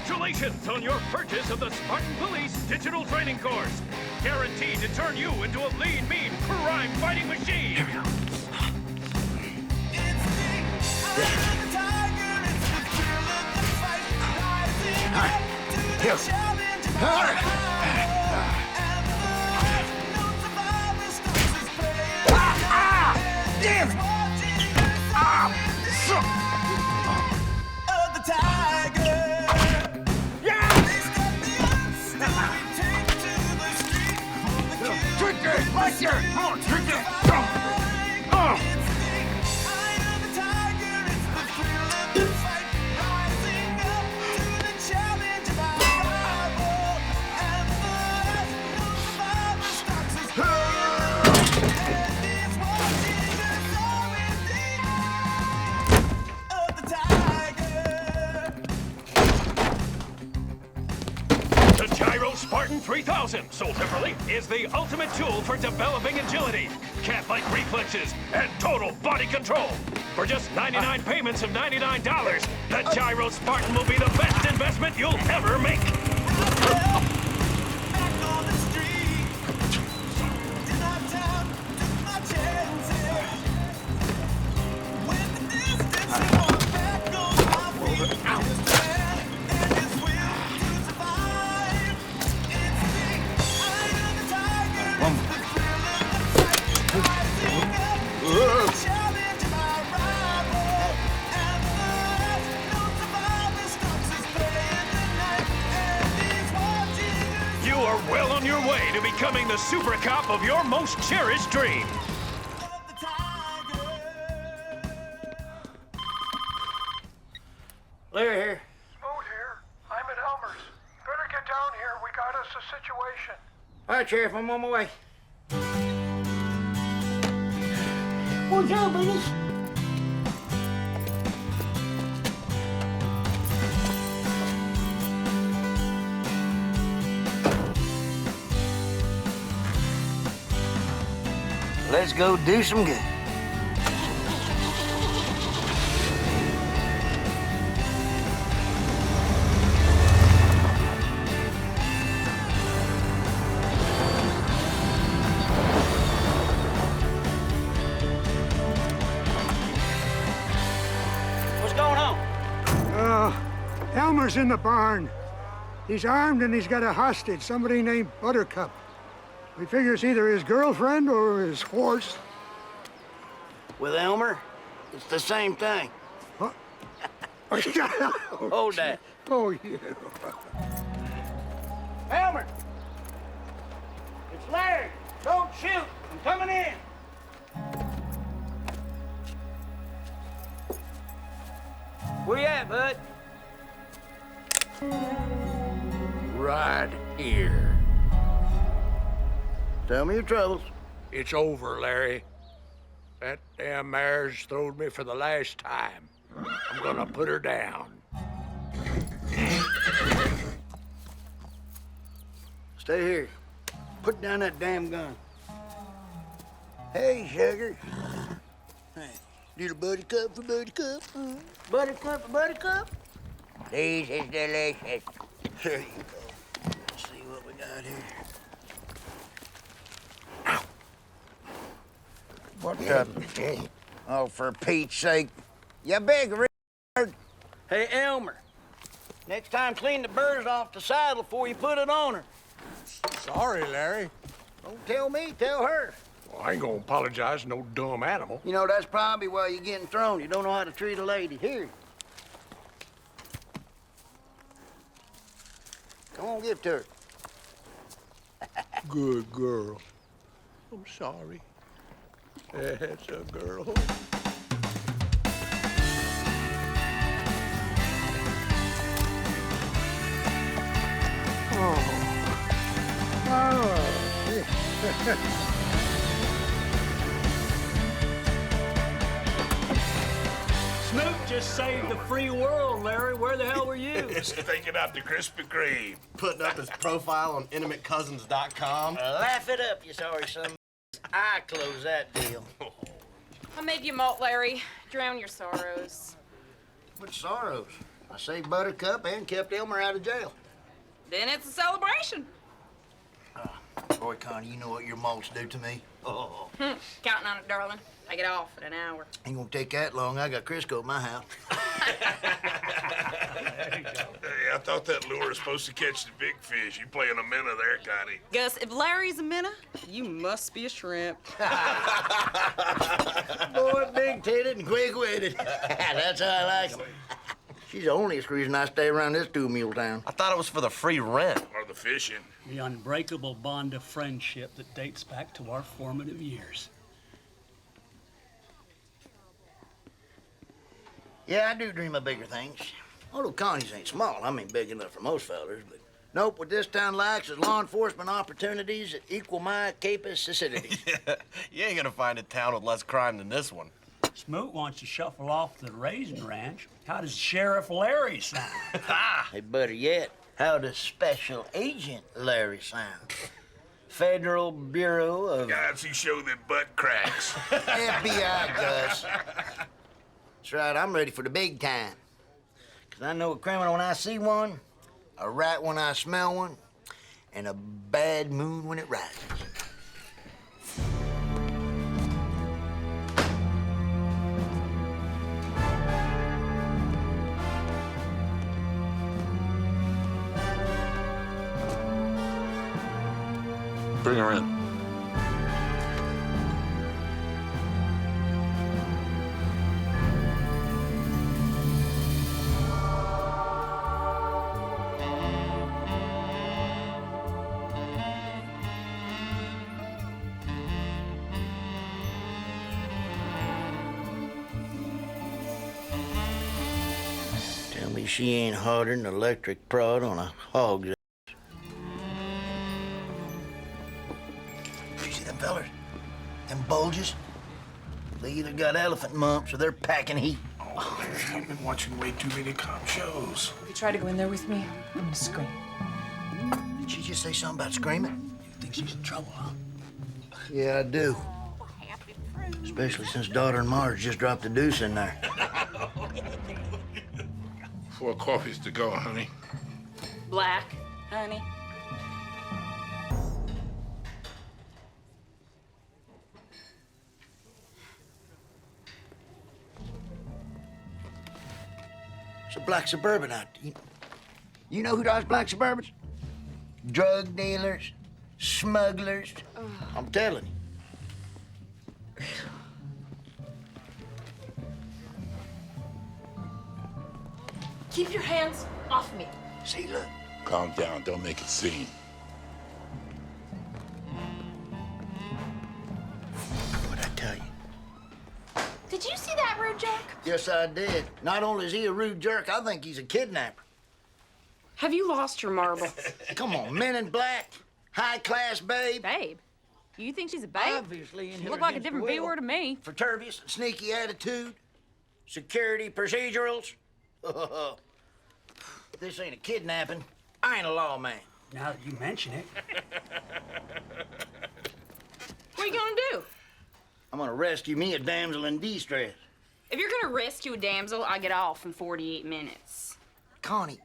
Congratulations on your purchase of the Spartan Police Digital Training Course. Guaranteed to turn you into a lean, mean, crime-fighting machine. Here we go. All right. Yes. All right. Damn it! Trick it! Right there! Come on, trick it! Spartan 3000, sold separately, is the ultimate tool for developing agility, cat-like reflexes, and total body control. For just 99 payments of $99, the Gyro Spartan will be the best investment you'll ever make. You are well on your way to becoming the super cop of your most cherished dream. Larry here. Smoot here. I'm at Elmer's. Better get down here. We got us a situation. All right, Sheriff, I'm on my way. What's up, buddies? Let's go do some good. What's going on? Elmer's in the barn. He's armed and he's got a hostage, somebody named Buttercup. We figure it's either his girlfriend or his horse. With Elmer, it's the same thing. What? Hold that. Oh, yeah. Elmer! It's Larry. Don't shoot. I'm coming in. Where you at, bud? Right here. Tell me your troubles. It's over, Larry. That damn mare's throwed me for the last time. I'm gonna put her down. Stay here. Put down that damn gun. Hey, sugar. Hey, little buttercup for buttercup. Buttercup for buttercup? This is delicious. There you go. Let's see what we got here. What the? Oh, for Pete's sake. You big retard. Hey, Elmer. Next time, clean the burrs off the saddle before you put it on her. Sorry, Larry. Don't tell me, tell her. Well, I ain't gonna apologize to no dumb animal. You know, that's probably why you're getting thrown. You don't know how to treat a lady. Here. Come on, give it to her. Good girl. I'm sorry. That's a girl. just saved the free world, Larry. Where the hell were you? Just thinking out the Krispy Kreme. Putting up his profile on intimatecousins.com. Laugh it up, you sorry son. I close that deal. I made you malt, Larry. Drown your sorrows. What sorrows? I saved Buttercup and kept Elmer out of jail. Then it's a celebration. Boy, Connie, you know what your malts do to me? Oh. Counting on it, darling. I get off in an hour. Ain't gonna take that long. I got Crisco at my house. Hey, I thought that lure was supposed to catch the big fish. You playing a minnow there, Connie. Gus, if Larry's a minnow, you must be a shrimp. Boy, big-titted and quick-witted. That's how I like 'em. She's the only reason I stay around this two-mule town. I thought it was for the free rent. Or the fishing. The unbreakable bond of friendship that dates back to our formative years. Yeah, I do dream of bigger things. Although Connie's ain't small. I mean, big enough for most fellers, but nope, what this town lacks is law enforcement opportunities that equal my capacity. You ain't gonna find a town with less crime than this one. Smoot wants to shuffle off to the Raisin Ranch. How does Sheriff Larry sound? Hey, better yet, how does Special Agent Larry sound? Federal Bureau of Guys who show them butt cracks. FBI, Gus. That's right, I'm ready for the big time. 'Cause I know a criminal when I see one, a rat when I smell one, and a bad moon when it rises. Bring her in. Tell me she ain't harder than an electric prod on a hog's ass. You see them fellers? Them bulges? They either got elephant mumps or they're packing heat. Oh, I've been watching way too many cop shows. If you try to go in there with me, I'm gonna scream. Did she just say something about screaming? You think she's in trouble, huh? Yeah, I do. Especially since Daughter and Marge just dropped the deuce in there. 4 coffees to go, honey. Black, honey. It's a black suburbanite. You know who drives black Suburbans? Drug dealers, smugglers. I'm telling you. Keep your hands off me. See, look. Calm down. Don't make a scene. What'd I tell you? Did you see that rude jerk? Yes, I did. Not only is he a rude jerk, I think he's a kidnapper. Have you lost your marble? Come on, Men in Black, high-class babe. Babe? You think she's a babe? Obviously, in You here look like a against different the B will. word to me. Perturbious, sneaky attitude, security procedurals. This ain't a kidnapping. I ain't a lawman. Now that you mention it. What are you gonna do? I'm gonna rescue me a damsel in distress. If you're gonna rescue a damsel, I get off in 48 minutes. Connie,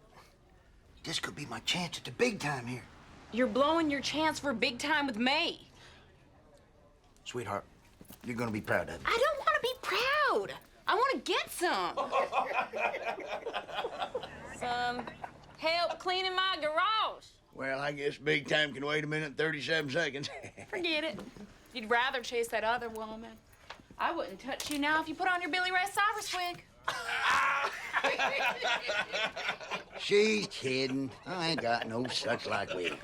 this could be my chance at the big time here. You're blowing your chance for big time with me. Sweetheart, you're gonna be proud of me. I don't want to be proud. I want to get some. Some help cleaning my garage. Well, I guess big time can wait a minute and 37 seconds. Forget it. You'd rather chase that other woman. I wouldn't touch you now if you put on your Billy Ray Cyrus wig. She's kidding. I ain't got no such like wig.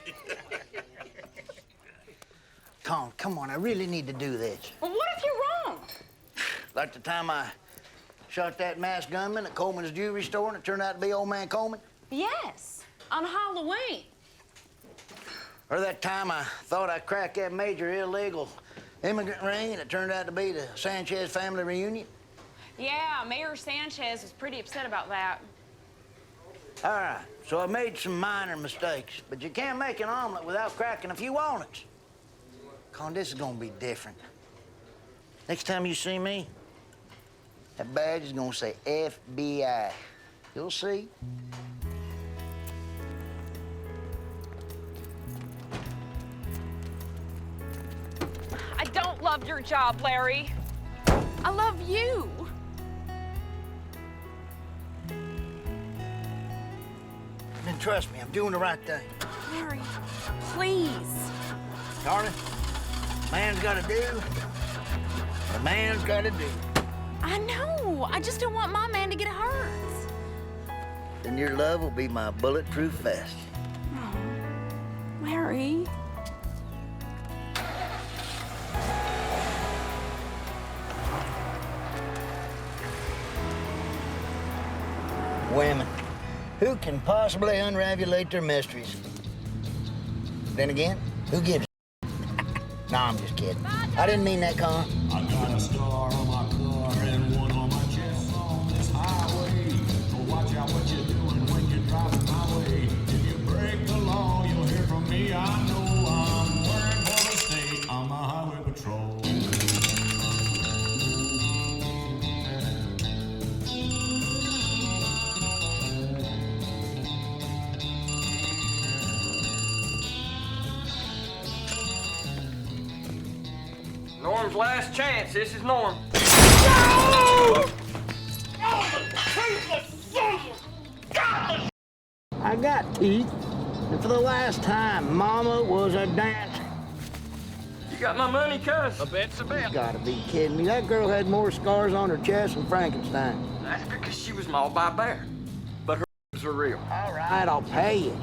Come on, I really need to do this. Well, what if you're wrong? Like the time I shot that masked gunman at Coleman's jewelry store and it turned out to be old man Coleman? Yes, on Halloween. Or that time I thought I cracked that major illegal immigrant ring and it turned out to be the Sanchez family reunion? Yeah, Mayor Sanchez was pretty upset about that. All right, so I made some minor mistakes, but you can't make an omelet without cracking a few walnuts. Con, this is gonna be different. Next time you see me, that badge is gonna say FBI. You'll see. I don't love your job, Larry. I love you. And trust me, I'm doing the right thing. Larry, please. Darling, man's gotta do what a man's gotta do. I know. I just don't want my man to get hurt. Then your love will be my bulletproof vest. Larry. Women, who can possibly unravulate their mysteries? Then again, who gives a No, I'm just kidding. I didn't mean that, Con. I got a star on my car and one on my chest on this highway. So watch out what you're doing when you're driving my way. If you break the law, you'll hear from me. I know I'm working for the state on the highway patrol. Norm's last chance. This is Norm. I got teeth, and for the last time, Mama was a dancer. You got my money, cuz. A bet's a bet. You gotta be kidding me. That girl had more scars on her chest than Frankenstein. That's because she was mauled by a bear. But her were real. All right, I'll pay you.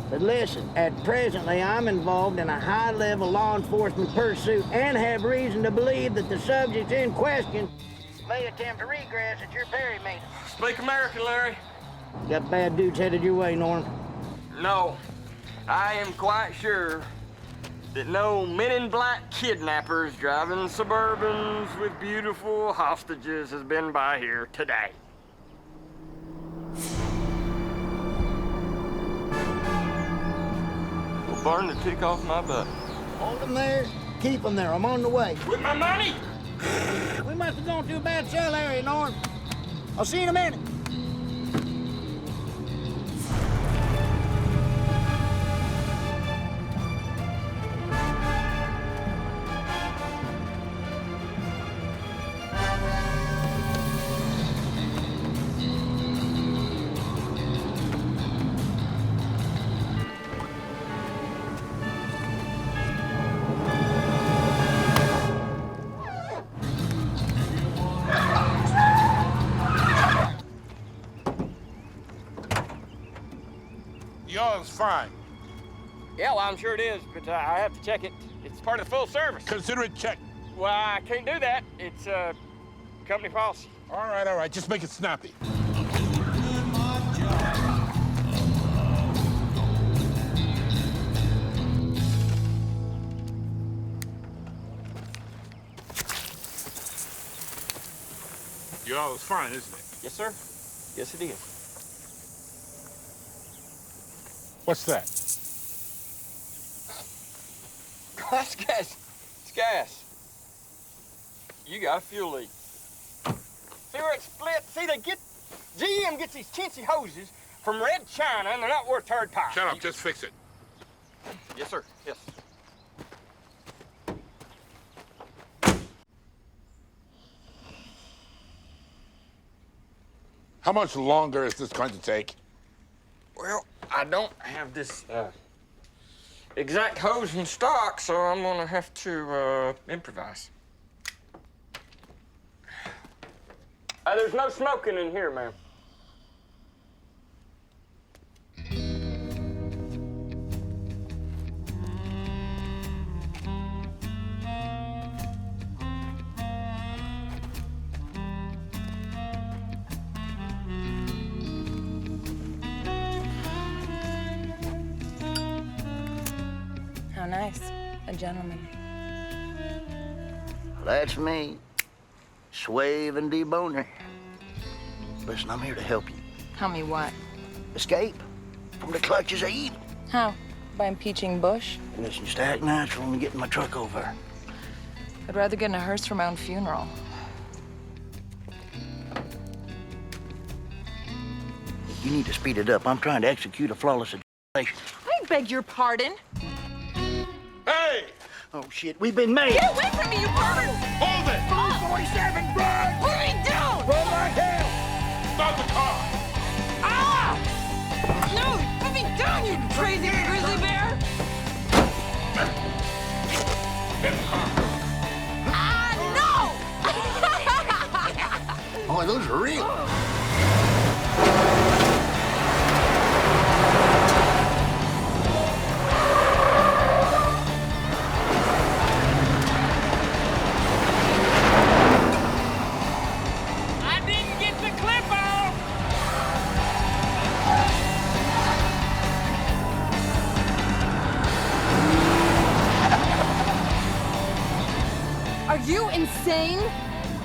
But listen, at presently, I'm involved in a high-level law enforcement pursuit and have reason to believe that the subjects in question may attempt to regress at your Perry meeting. Speak American, Larry. Got bad dudes headed your way, Norm. No, I am quite sure that no men in black kidnappers driving Suburbans with beautiful hostages has been by here today. Will burn the tick off my butt. Hold them there, keep them there. I'm on the way. With my money? We must have gone through a bad sell area, Norm. I'll see you in a minute. Yours fine. Yeah, well, I'm sure it is, but I have to check it. It's part of the full service. Consider it checked. Well, I can't do that. It's company policy. All right. Just make it snappy. Yours fine, isn't it? Yes, sir. Yes, it is. What's that? That's gas. It's gas. You got a fuel leak. See where it split? See, GM gets these chintzy hoses from Red China, and they're not worth third pipe. Shut up, just fix it. Yes, sir. Yes. How much longer is this going to take? Well, I don't have this exact hose in stock, so I'm gonna have to improvise. There's no smoking in here, ma'am. How nice. A gentleman. That's me. Swave and deboner. Listen, I'm here to help you. Help me what? Escape from the clutches of evil. How? By impeaching Bush? Listen, just act natural and get in my truck over. I'd rather get in a hearse for my own funeral. You need to speed it up. I'm trying to execute a flawless legislation. I beg your pardon. Hey! Oh, shit, we've been made. Get away from me, you pervert! Hold it! 47 Brad! Put me down! Roll like hell! Stop the car! Ah! No! Put me down, you crazy grizzly bear! Get in the car. Ah, no! Oh, those are real. Are you insane?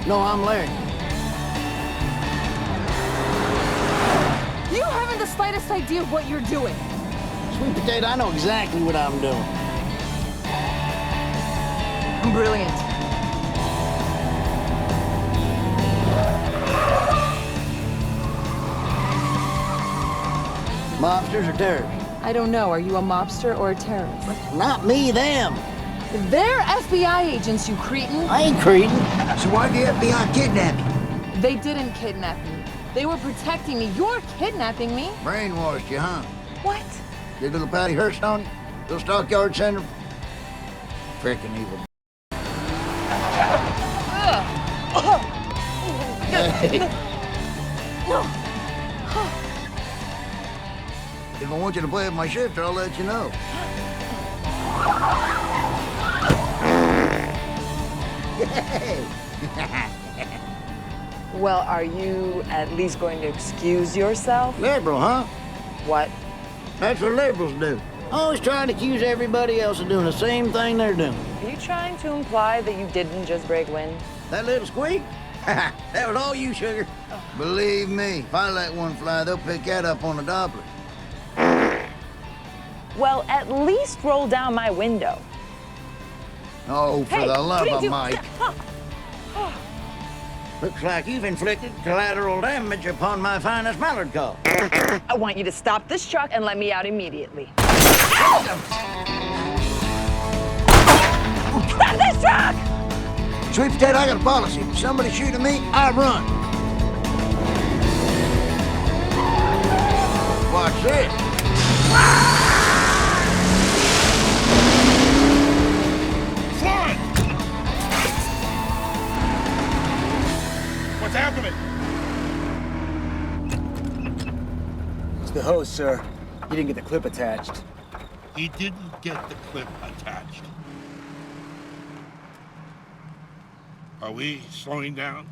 No, I'm Larry. You haven't the slightest idea what you're doing. Sweet potato, I know exactly what I'm doing. Brilliant. Mobsters or terrorists? I don't know. Are you a mobster or a terrorist? Not me, them. They're FBI agents, you cretin. I ain't cretin. So why'd the FBI kidnap you? They didn't kidnap me. They were protecting me. You're kidnapping me. Brainwashed you, huh? What? Did little Patty Hearst on you? Little stockyard syndrome? Frickin' evil. Hey. If I want you to play with my shifter, I'll let you know. Well, are you at least going to excuse yourself? Liberal, huh? What? That's what liberals do. Always trying to accuse everybody else of doing the same thing they're doing. Are you trying to imply that you didn't just break wind? That little squeak? That was all you, sugar. Believe me, if I let one fly, they'll pick that up on the Doppler. Well, at least roll down my window. Oh, for Hey, the love what of did you- Mike. Looks like you've inflicted collateral damage upon my finest mallard call. I want you to stop this truck and let me out immediately. Stop this truck! Sweet potato, I got a policy. If somebody shoot at me, I run. Watch this. Floyd! What's happening? It's the hose, sir. You didn't get the clip attached. He didn't get the clip attached. Are we slowing down?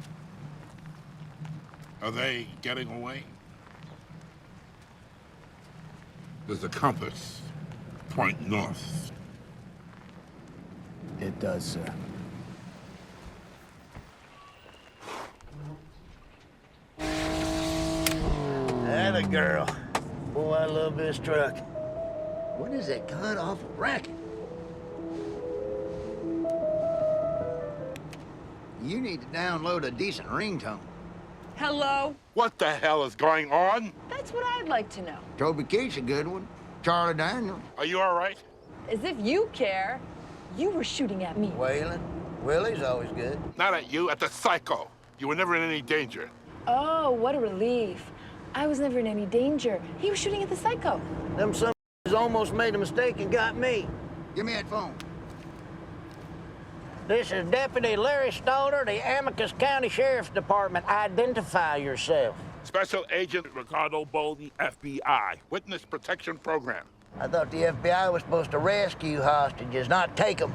Are they getting away? Does the compass point north? It does, sir. Atta girl. Boy, I love this truck. What is that cut-off racket? You need to download a decent ringtone. Hello? What the hell is going on? That's what I'd like to know. Toby Keith's a good one. Charlie Daniels. Are you all right? As if you care. You were shooting at me. Waylon. Willie's always good. Not at you, at the psycho. You were never in any danger. Oh, what a relief. I was never in any danger. He was shooting at the psycho. Them sons almost made a mistake and got me. Give me that phone. This is Deputy Larry Stalter, the Amicus County Sheriff's Department. Identify yourself. Special Agent Ricardo Bolden, FBI. Witness Protection Program. I thought the FBI was supposed to rescue hostages, not take them.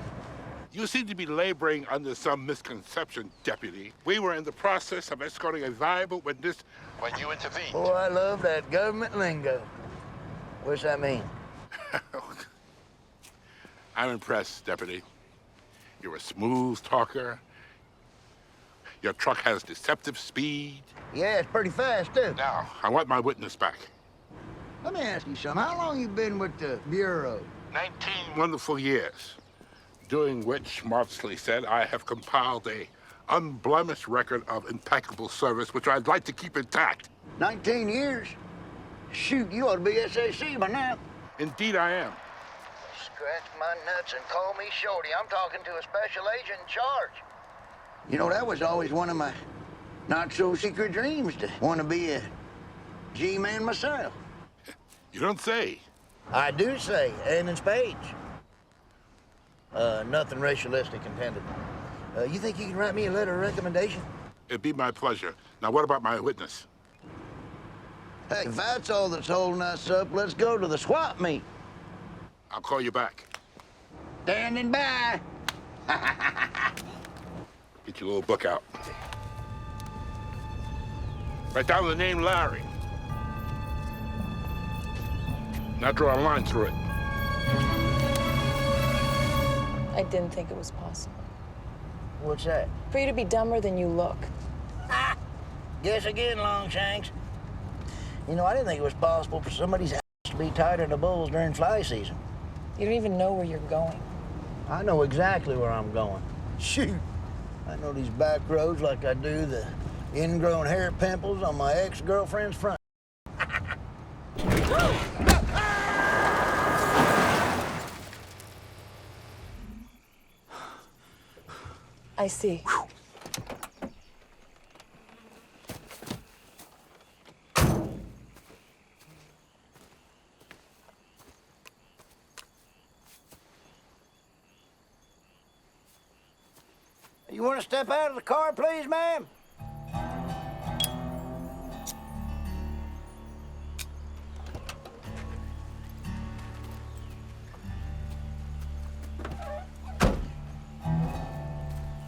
You seem to be laboring under some misconception, Deputy. We were in the process of escorting a viable witness when you intervened. Oh, I love that government lingo. What's that mean? I'm impressed, Deputy. You're a smooth talker. Your truck has deceptive speed. Yeah, it's pretty fast, too. Now, I want my witness back. Let me ask you something. How long you been with the Bureau? 19 wonderful years, during which, Maudsley said, I have compiled a unblemished record of impeccable service, which I'd like to keep intact. 19 years? Shoot, you ought to be SAC by now. Indeed I am. Scratch my nuts and call me Shorty. I'm talking to a special agent in charge. You know, that was always one of my not-so-secret dreams, to want to be a G-man myself. You don't say. I do say, and in spades. Nothing racialistic intended. You think you can write me a letter of recommendation? It'd be my pleasure. Now, what about my witness? Hey, if that's all that's holding us up, let's go to the swap meet. I'll call you back. Standing by. Get your little book out. Write down the name Larry. Now draw a line through it. I didn't think it was possible. What's that? For you to be dumber than you look. Guess again, Longshanks. You know, I didn't think it was possible for somebody's ass to be tighter than the bulls during fly season. You don't even know where you're going. I know exactly where I'm going. Shoot. I know these back roads like I do the ingrown hair pimples on my ex-girlfriend's front. I see. You want to step out of the car, please, ma'am?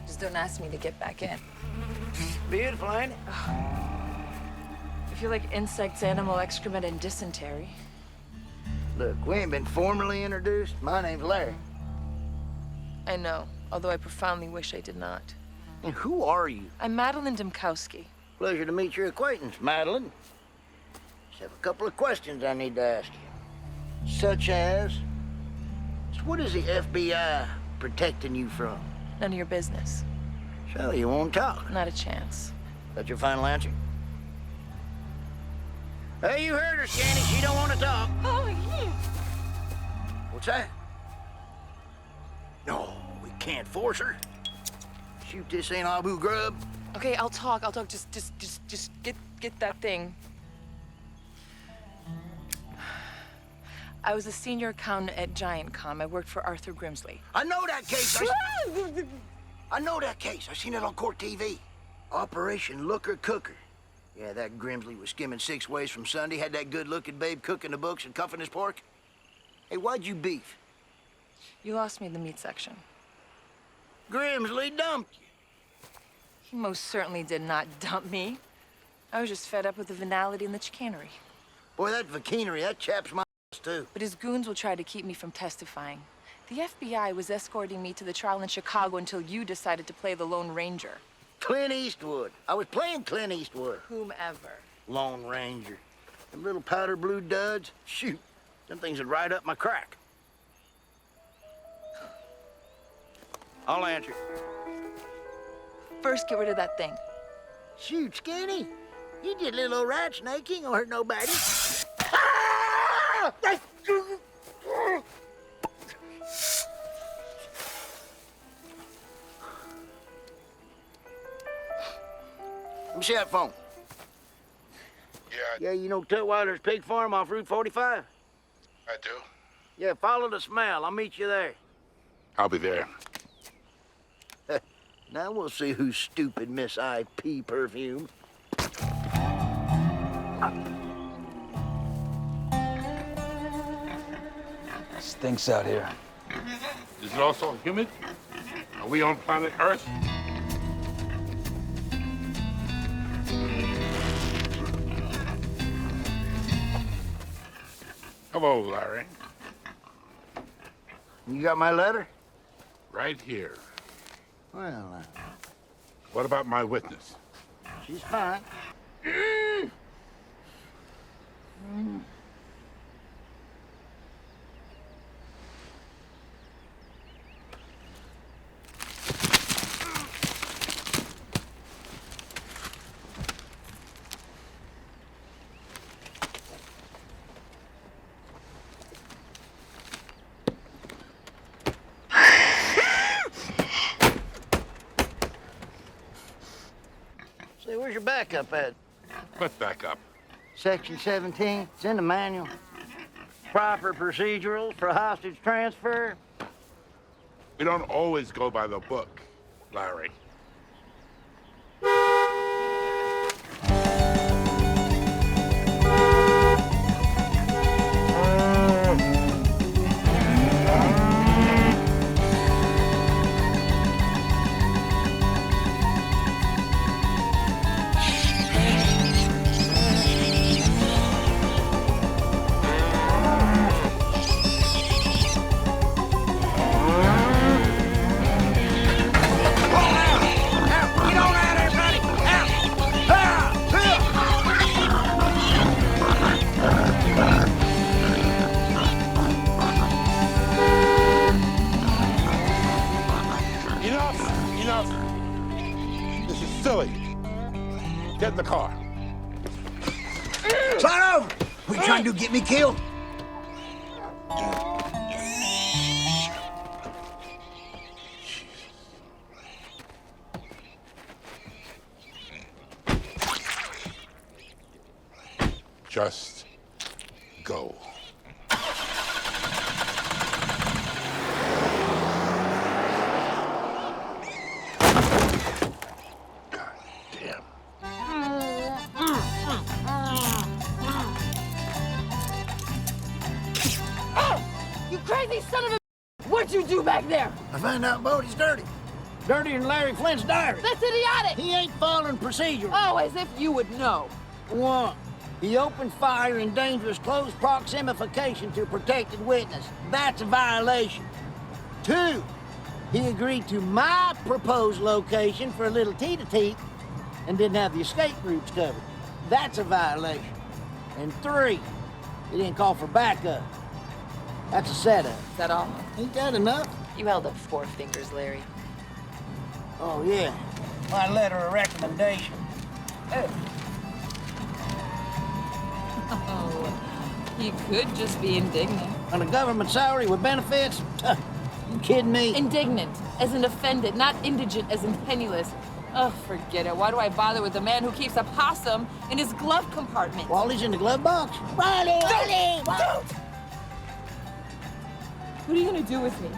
Just don't ask me to get back in. Beautiful, ain't it? I feel like insects, animal excrement, and dysentery. Look, we ain't been formally introduced. My name's Larry. I know, although I profoundly wish I did not. And who are you? I'm Madeline Dymkowski. Pleasure to meet your acquaintance, Madeline. Just have a couple of questions I need to ask you. Such as, what is the FBI protecting you from? None of your business. So you won't talk? Not a chance. That's your final answer? Hey, you heard her, Scanny. She don't want to talk. Oh, yeah. What's that? No, we can't force her. Shoot, this ain't Abu Ghraib. Okay, I'll talk. Just get that thing. I was a senior accountant at GiantCom. I worked for Arthur Grimsley. I know that case. I know that case. I seen it on court TV. Operation Looker Cooker. Yeah, that Grimsley was skimming 6 ways from Sunday, had that good-looking babe cooking the books and cuffing his pork. Hey, why'd you beef? You lost me in the meat section. Grimsley dumped you. He most certainly did not dump me. I was just fed up with the venality and the chicanery. Boy, that vaquinery, that chaps my ass, too. But his goons will try to keep me from testifying. The FBI was escorting me to the trial in Chicago until you decided to play the Lone Ranger. Clint Eastwood. I was playing Clint Eastwood. Whomever. Lone Ranger. Them little powder blue duds. Shoot, them things would ride up my crack. I'll answer. First, get rid of that thing. Shoot, Skinny. You just a little old rat snake. You ain't gonna hurt nobody. Let me see that phone. Yeah, you know Tutwiler's Pig Farm off Route 45? I do. Yeah, follow the smell. I'll meet you there. I'll be there. Now we'll see who's stupid, Miss IP Perfume. Stinks out here. Is it also humid? Are we on planet Earth? Hello, Larry. You got my letter? Right here. Well, What about my witness? She's fine. Say, where's your backup at? What backup? Section 17. It's in the manual. Proper procedurals for hostage transfer. We don't always go by the book, Larry. Enough! This is silly. Get in the car. Slide over! What you trying to do, get me killed? Just go. You crazy son of a... What'd you do back there? I found out Bodie's dirty. Dirtier than Larry Flint's diary. That's idiotic. He ain't following procedure. Oh, as if you would know. 1, he opened fire in dangerous close proximification to a protected witness. That's a violation. 2, he agreed to my proposed location for a little tee-to-teeth and didn't have the escape routes covered. That's a violation. And 3, he didn't call for backup. That's a setup. Is that all? Ain't that enough? You held up 4 fingers, Larry. Oh, yeah. My letter of recommendation. Oh, he could just be indignant. On a government salary with benefits? You kidding me? Indignant, as in offended, not indigent, as in penniless. Oh, forget it. Why do I bother with a man who keeps a possum in his glove compartment? Wally's in the glove box. Wally! Don't! What are you gonna do with me?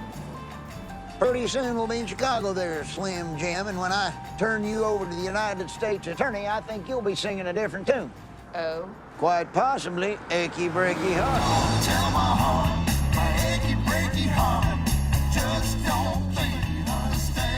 Pretty soon we'll be in Chicago there, Slim Jim, and when I turn you over to the United States Attorney, I think you'll be singing a different tune. Oh? Quite possibly, Achy Breaky Heart. Tell my heart, my achy breaky heart, just don't think you understand.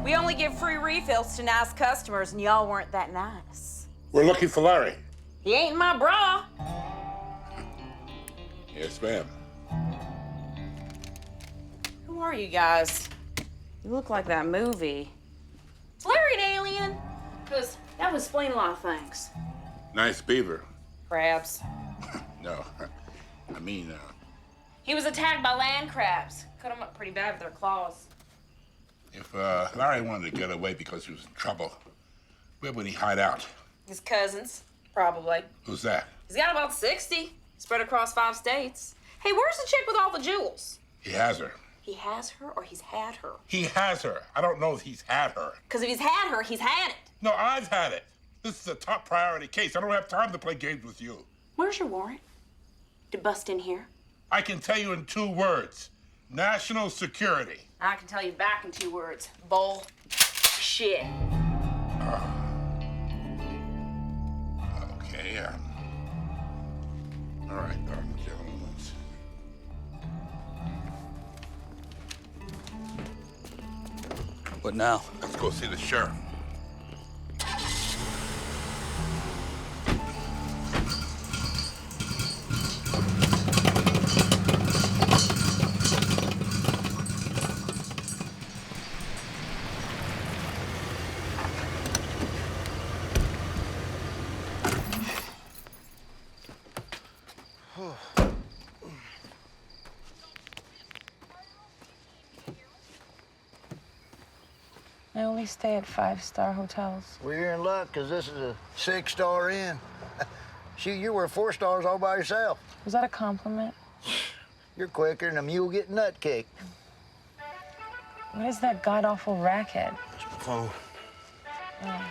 We only give free refills to nice customers, and y'all weren't that nice. We're looking for Larry. He ain't in my bra. Yes, ma'am. Who are you guys? You look like that movie. Is Larry an alien? Because that would explain a lot of things. Nice beaver. Crabs. No, I mean, He was attacked by land crabs. Cut him up pretty bad with their claws. if Larry wanted to get away because he was in trouble, where would he hide out? His cousins, probably. Who's that? He's got about 60, spread across 5 states. Hey, where's the chick with all the jewels? He has her. He has her or he's had her? He has her. I don't know if he's had her. Because if he's had her, he's had it. No, I've had it. This is a top priority case. I don't have time to play games with you. Where's your warrant? To bust in here? I can tell you in 2 words. National security. I can tell you back in 2 words. Bull. shit. Okay, all right, gentlemen. What now? Let's go see the sheriff. I only stay at 5-star hotels. Well, you're in luck, because this is a 6-star inn. Shoot, you were 4 stars all by yourself. Was that a compliment? You're quicker than a mule getting nut kicked. What is that god-awful racket? That's my phone. Oh.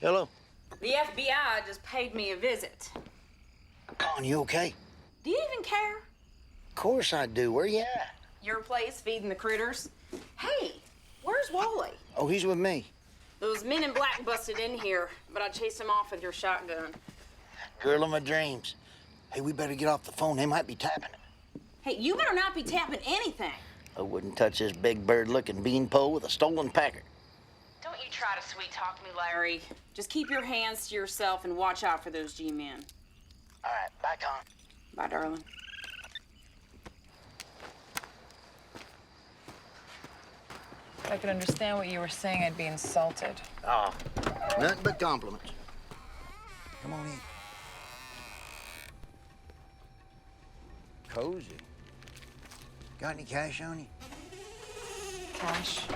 Hello? The FBI just paid me a visit. Con, you okay? Do you even care? Of course I do. Where you at? Your place feeding the critters? Hey, where's Wally? Oh, he's with me. Those men in black busted in here, but I chased them off with your shotgun. Girl of my dreams. Hey, we better get off the phone. They might be tapping it. Hey, you better not be tapping anything. I wouldn't touch this big bird-looking beanpole with a stolen packer. Don't you try to sweet-talk me, Larry. Just keep your hands to yourself and watch out for those G-men. All right, bye, Con. Bye, darling. If I could understand what you were saying, I'd be insulted. Oh, nothing but compliments. Come on in. Cozy. Got any cash on you? Cash? I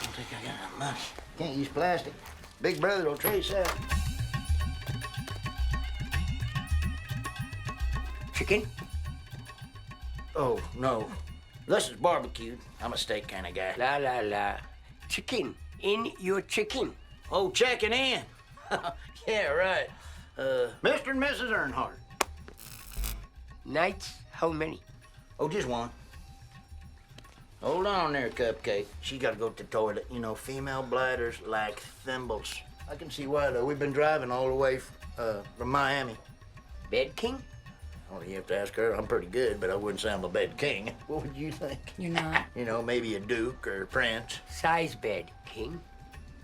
don't think I got that much. Can't use plastic. Big brother will trace out. Chicken? Oh, no. Unless it's barbecued. I'm a steak kind of guy. La la la. Chicken. In your chicken. Oh, checking in. Yeah, right. Mr. and Mrs. Earnhardt. Nights? How many? Oh, just one. Hold on there, Cupcake. She gotta go to the toilet. You know, female bladders like thimbles. I can see why, though. We've been driving all the way from Miami. Bed king? Well, you have to ask her. I'm pretty good, but I wouldn't say I'm a bed king. What would you think? You're not. You know, maybe a duke or a prince. Size bed king?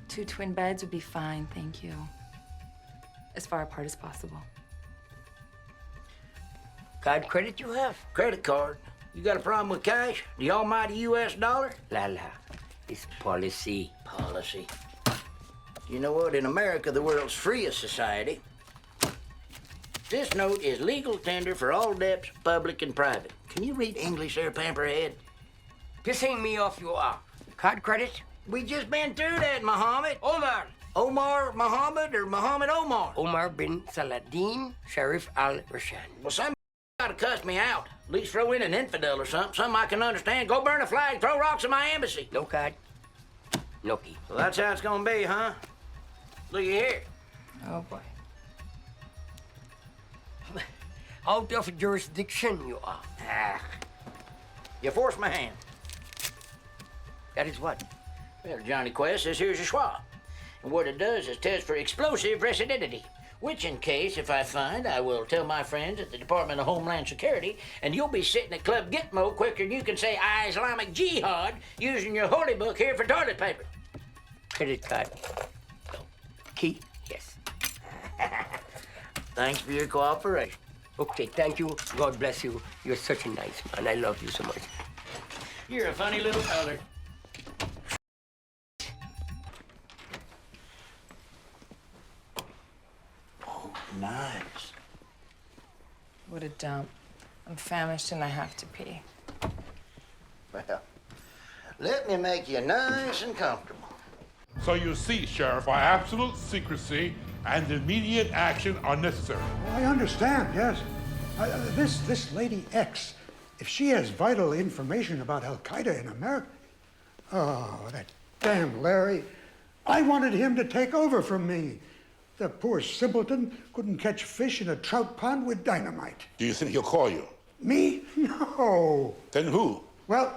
2 twin beds would be fine, thank you. As far apart as possible. Card credit you have? Credit card. You got a problem with cash? The almighty U.S. dollar? La la. It's policy. Policy. You know what? In America, the world's freest society, this note is legal tender for all debts, public and private. Can you read English there, Pamperhead? Pissing me off you are. Card credit? We just been through that, Muhammad. Omar. Omar Muhammad or Muhammad Omar? Omar bin Saladin, Sharif al-Rashid. Well, somebody gotta cuss me out. At least throw in an infidel or something I can understand. Go burn a flag, throw rocks at my embassy. No card. No key. So that's how it's gonna be, huh? Look here. Oh, boy. Out of jurisdiction you are. Ah. You forced my hand. That is what? Well, Johnny Quest says here's your swab. And what it does is test for explosive recidivity. Which, in case, if I find, I will tell my friends at the Department of Homeland Security, and you'll be sitting at Club Gitmo quicker than you can say I Islamic Jihad using your holy book here for toilet paper. Credit card. No. Key? Yes. Thanks for your cooperation. Okay, thank you. God bless you. You're such a nice man. I love you so much. You're a funny little feller. Oh, nice. What a dump. I'm famished and I have to pee. Well, let me make you nice and comfortable. So you see, Sheriff, why absolute secrecy and immediate action are necessary. Well, I understand, yes. This Lady X, if she has vital information about Al-Qaeda in America... Oh, that damn Larry. I wanted him to take over from me. The poor simpleton couldn't catch fish in a trout pond with dynamite. Do you think he'll call you? Me? No. Then who? Well,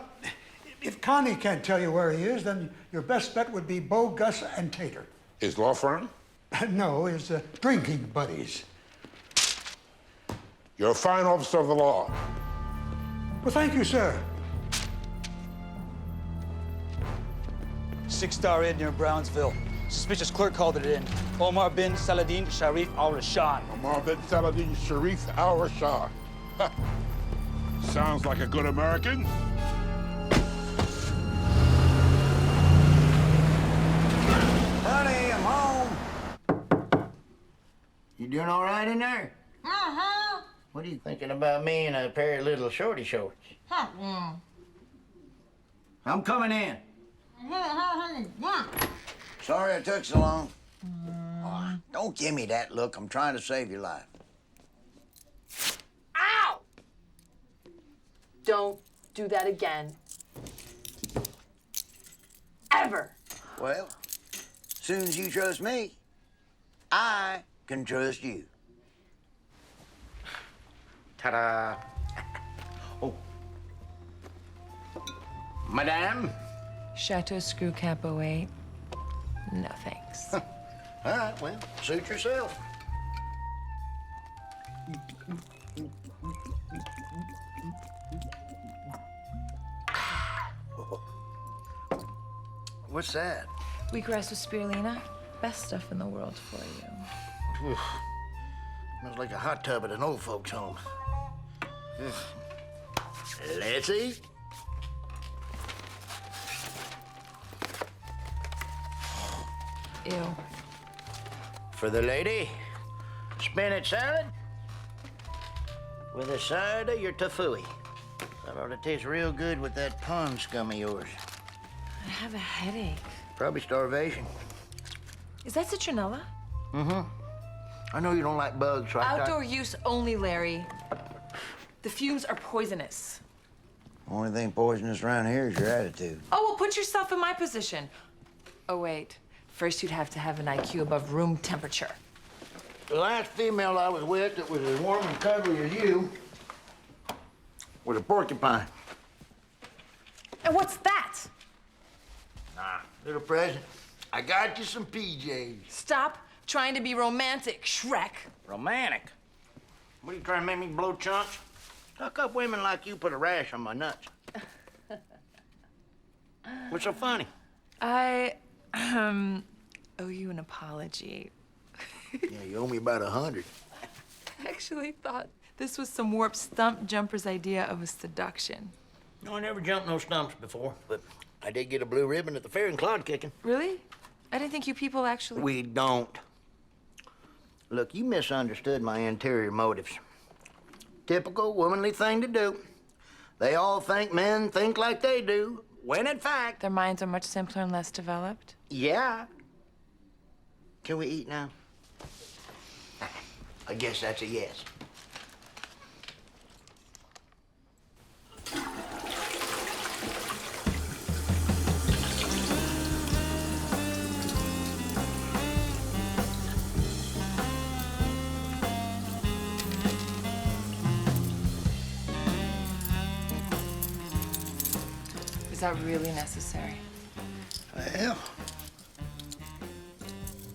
if Connie can't tell you where he is, then your best bet would be Bo, Gus, and Tater. His law firm? No, his drinking buddies. You're a fine officer of the law. Well, thank you, sir. 6-star inn near Brownsville. Suspicious clerk called it in. Omar bin Saladin Sharif al-Rashad. Omar bin Saladin Sharif al-Rashad. Sounds like a good American. Honey, I'm home. You doing all right in there? Uh-huh. What are you thinking about me and a pair of little shorty shorts? I'm coming in. Sorry I took so long. Oh, don't give me that look. I'm trying to save your life. Ow! Don't do that again. Ever. Well, as soon as you trust me, I can trust you. Ta-da. Oh. Madame? Chateau Screw Cap 08. No thanks. All right, well, suit yourself. What's that? Wheatgrass with spirulina. Best stuff in the world for you. Oof. Smells like a hot tub at an old folks' home. Let's eat. Ew. For the lady, spinach salad with a side of your tofu. That ought to taste real good with that pond scum of yours. I have a headache. Probably starvation. Is that citronella? Mm-hmm. I know you don't like bugs, right? Outdoor use only, Larry. The fumes are poisonous. Only thing poisonous around here is your attitude. Oh, well, put yourself in my position. Oh, wait. First, you'd have to have an IQ above room temperature. The last female I was with that was as warm and cuddly as you was a porcupine. And what's that? Nah, little present. I got you some PJs. Stop trying to be romantic, Shrek. Romantic? What are you trying to make me blow chunks? Stuck-up women like you put a rash on my nuts. What's so funny? I owe you an apology. Yeah, you owe me about 100. I actually thought this was some warped stump jumper's idea of a seduction. No, I never jumped no stumps before, but I did get a blue ribbon at the fair in clod kicking. Really? I didn't think you people actually... We don't. Look, you misunderstood my interior motives. Typical womanly thing to do. They all think men think like they do, when in fact... Their minds are much simpler and less developed? Yeah. Can we eat now? I guess that's a yes. Is that really necessary? Well,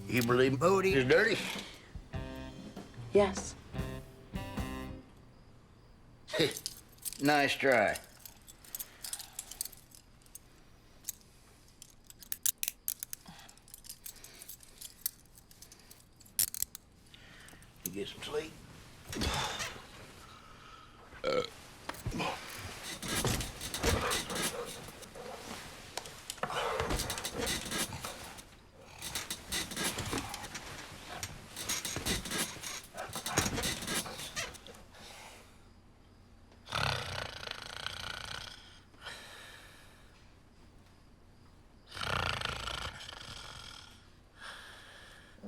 you believe Bodie is dirty? Yes. Nice try. You get some sleep?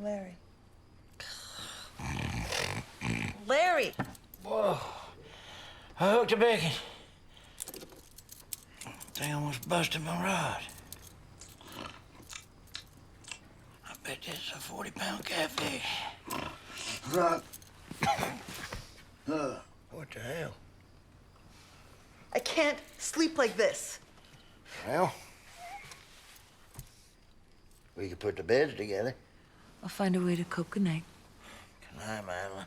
Larry. Larry! Whoa. I hooked a bacon. Thing almost busted my rod. I bet this is a 40-pound catfish. Right. What the hell? I can't can't sleep like this. Well, we could put the beds together. I'll find a way to cope. Good night. Good night, Madeline.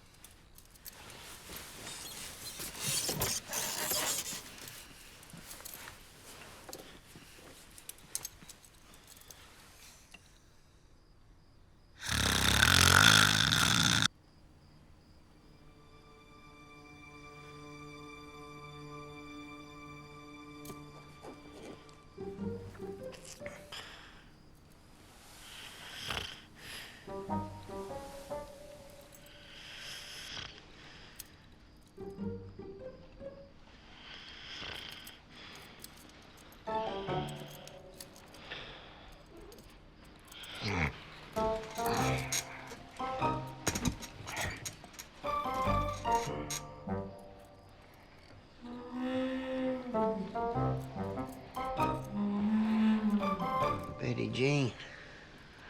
Betty Jean,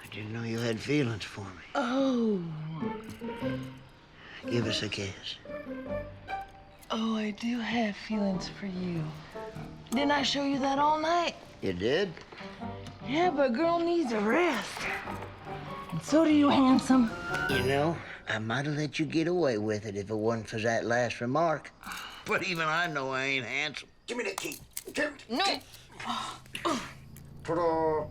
I didn't know you had feelings for me. Oh. Give us a kiss. Oh, I do have feelings for you. Didn't I show you that all night? You did? Yeah, but a girl needs a rest. And so do you, handsome. You know, I might have let you get away with it if it wasn't for that last remark. But even I know I ain't handsome. Give me that key. Give it. No. Ta-da.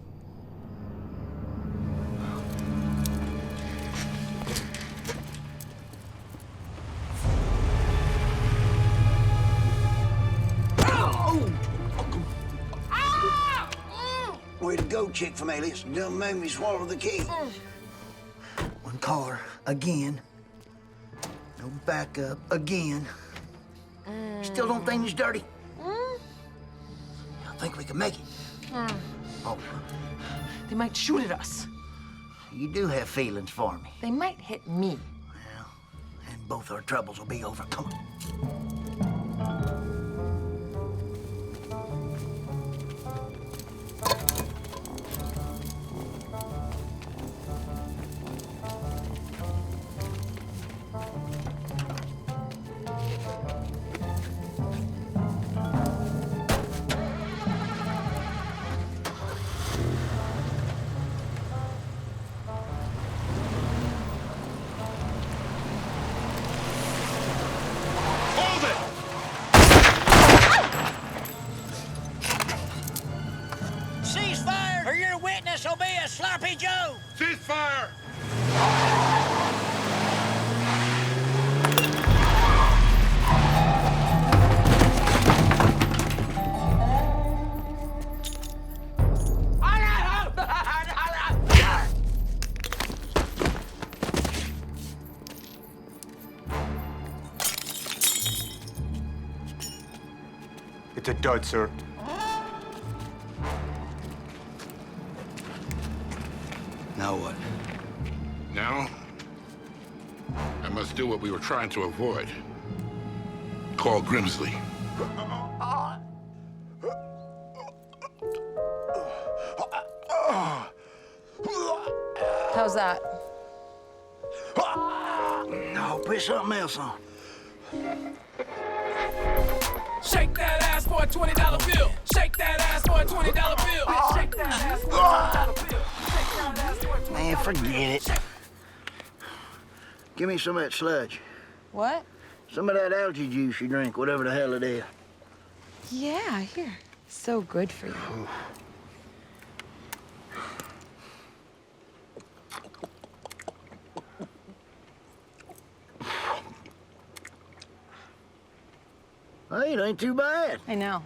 Way to go, chick from Alias. You done made me swallow the key. One car, again. No backup, again. Still don't think he's dirty? I think we can make it. Oh. They might shoot at us. You do have feelings for me. They might hit me. Well, and both our troubles will be over. Come on. Ceasefire, or your witness will be a sloppy Joe. Ceasefire! It's a dud, sir. Now what? Now, I must do what we were trying to avoid. Call Grimsley. How's that? No, put something else on. Shake that ass for a $20 bill. Shake that ass for a $20 bill. Shake that ass for a $20 bill. Man, forget it. Give me some of that sludge. What? Some of that algae juice you drink, whatever the hell it is. Yeah, here. So good for you. Hey, it ain't too bad. I know.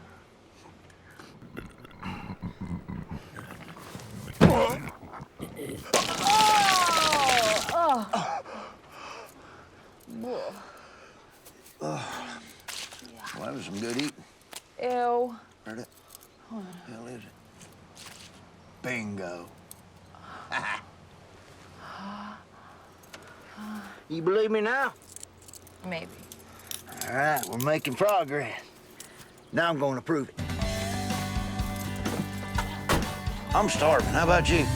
Well, that was some good eating. Ew. Heard it? Hold What the hell is it? Bingo. You believe me now? Maybe. All right, we're making progress. Now I'm going to prove it. I'm starving. How about you?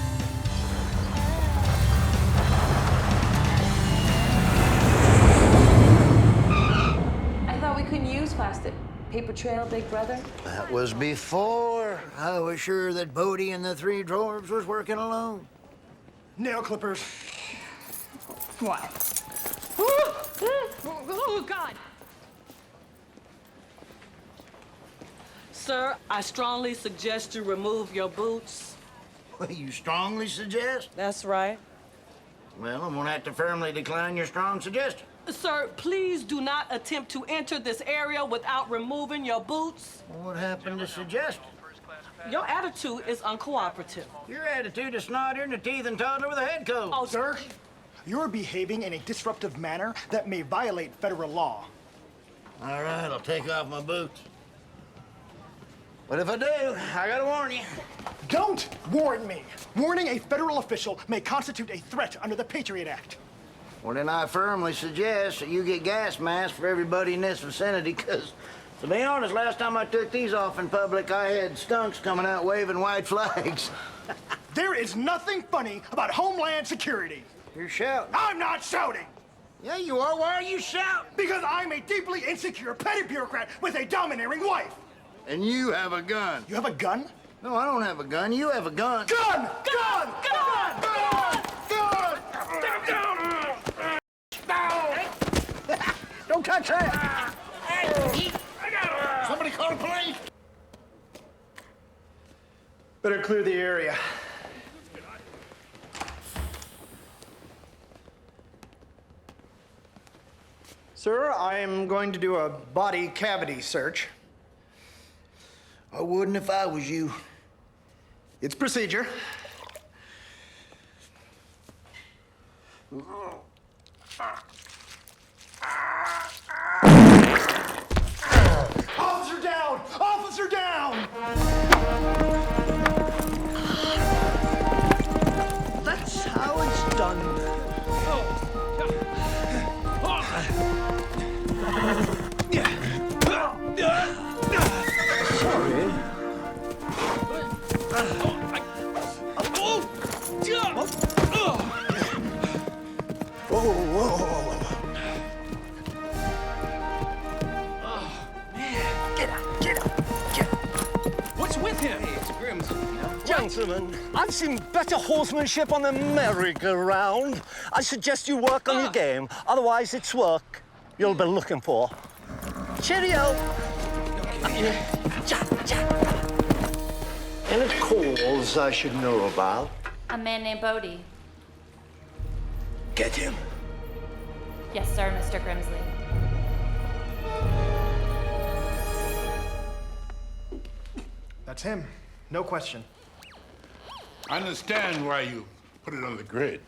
I thought we couldn't use plastic. Paper trail, big brother? That was before I was sure that Bodie and the Three Dwarves was working alone. Nail clippers. What? Oh, God. Sir, I strongly suggest you remove your boots. What, you strongly suggest? That's right. Well, I'm gonna have to firmly decline your strong suggestion. Sir, please do not attempt to enter this area without removing your boots. What happened to suggestion? Your attitude is uncooperative. Your attitude is snottier than a teething toddler with a head cold. Oh, Sir, you're behaving in a disruptive manner that may violate federal law. All right, I'll take off my boots. But if I do, I gotta warn you. Don't warn me. Warning a federal official may constitute a threat under the Patriot Act. Well, then I firmly suggest that you get gas masks for everybody in this vicinity, because, to be honest, last time I took these off in public, I had skunks coming out waving white flags. There is nothing funny about Homeland Security. You're shouting. I'm not shouting. Yeah, you are. Why are you shouting? Because I'm a deeply insecure petty bureaucrat with a domineering wife. And you have a gun. You have a gun? No, I don't have a gun. You have a gun. Gun! Gun! Gun! Gun! Gun! Get him down! Don't touch that! Somebody call the police! Better clear the area. Sir, I am going to do a body cavity search. I wouldn't if I was you. It's procedure. Officer down! Officer down! That's how it's done. Sorry. What's with him? Hey, it's Grimsley. Gentlemen, I've seen better horsemanship on the merry-go-round. I suggest you work on your game. Otherwise, it's work you'll be looking for. Cheerio. Any calls I should know about? A man named Bodie. Get him. Yes, sir, Mr. Grimsley. That's him. No question. I understand why you put it on the grid.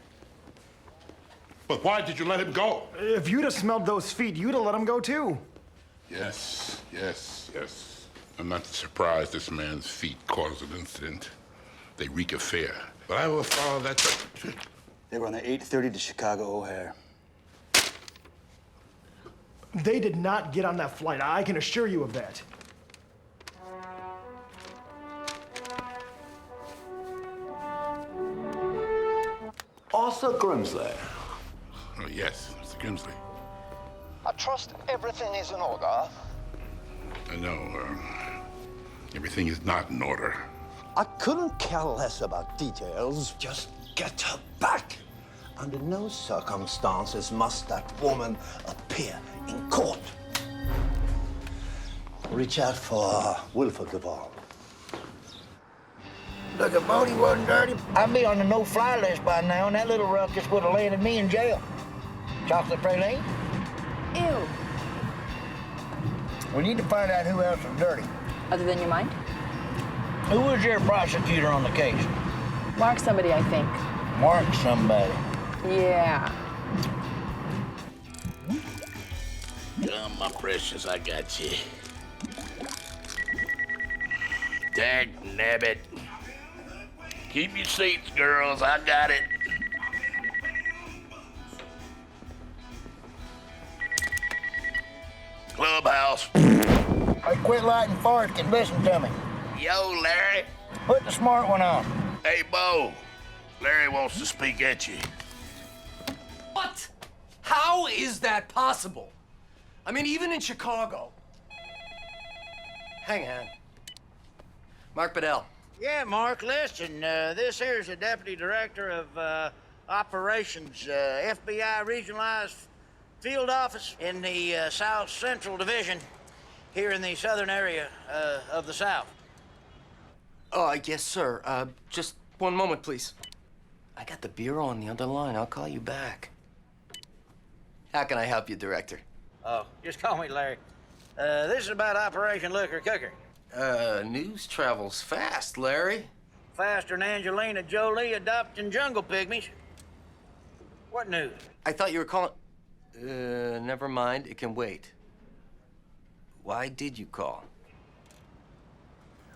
But why did you let him go? If you'd have smelled those feet, you'd have let him go too. Yes, yes, yes. I'm not surprised this man's feet caused an incident. They reek of fear. But I will follow that. They were on the 8:30 to Chicago O'Hare. They did not get on that flight. I can assure you of that. Arthur Grimsley. Oh, yes, Mr. Grimsley. I trust everything is in order. I know, everything is not in order. I couldn't care less about details. Just get her back. Under no circumstances must that woman appear in court. Reach out for Wilford Duvall. Look, if Bodie wasn't dirty, I'd be on the no-fly list by now, and that little ruckus would have landed me in jail. Chocolate praline? Ew. We need to find out who else was dirty. Other than your mind? Who was your prosecutor on the case? Mark somebody, I think. Mark somebody. Yeah. Come, my precious, I got you. Dag nabbit. Keep your seats, girls. I got it. Clubhouse. Hey, quit lighting farts and listen to me. Yo, Larry. Put the smart one on. Hey, Bo. Larry wants to speak at you. What? How is that possible? I mean, even in Chicago. Hang on. Mark Bedell. Yeah, Mark, listen, this here's the Deputy Director of Operations, FBI Regionalized Field Office in the South Central Division here in the southern area of the South. Oh, yes, sir. Just one moment, please. I got the bureau on the other line. I'll call you back. How can I help you, Director? Oh, just call me Larry. This is about Operation Looker Cooker. News travels fast, Larry. Faster than Angelina Jolie adopting jungle pygmies. What news? I thought you were calling... never mind. It can wait. Why did you call?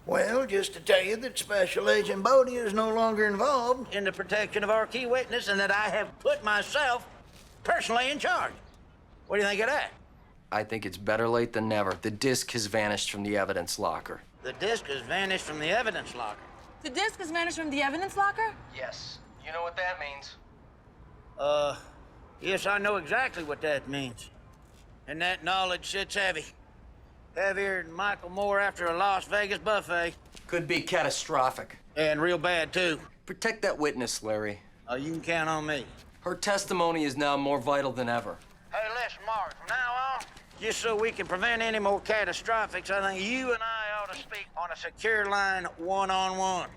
Well, just to tell you that Special Agent Bodie is no longer involved in the protection of our key witness and that I have put myself personally in charge. What do you think of that? I think it's better late than never. The disc has vanished from the evidence locker. The disc has vanished from the evidence locker. The disc has vanished from the evidence locker? Yes. You know what that means? Yes, I know exactly what that means. And that knowledge sits heavy. Heavier than Michael Moore after a Las Vegas buffet. Could be catastrophic. And real bad, too. Protect that witness, Larry. Oh, you can count on me. Her testimony is now more vital than ever. Hey, listen, Mark, from now on, just so we can prevent any more catastrophics, I think you and I ought to speak on a secure line one-on-one.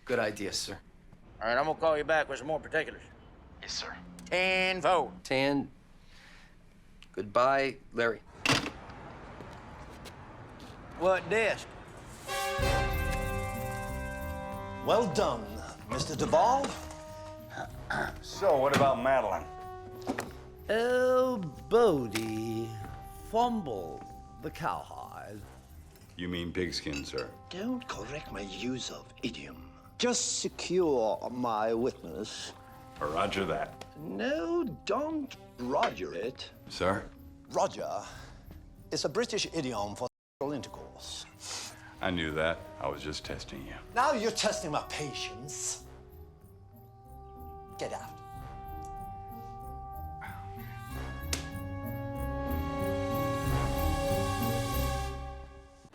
Good idea, sir. All right, I'm gonna call you back with some more particulars. Yes, sir. 10-4. 10. Goodbye, Larry. What disc? Well done, Mr. Duvall. So, what about Madeline? Oh, Bodie fumbled the cowhide. You mean pigskin, sir? Don't correct my use of idiom. Just secure my witness. Roger that. No, don't roger it. Sir? Roger is a British idiom for sexual intercourse. I knew that. I was just testing you. Now you're testing my patience. Get out.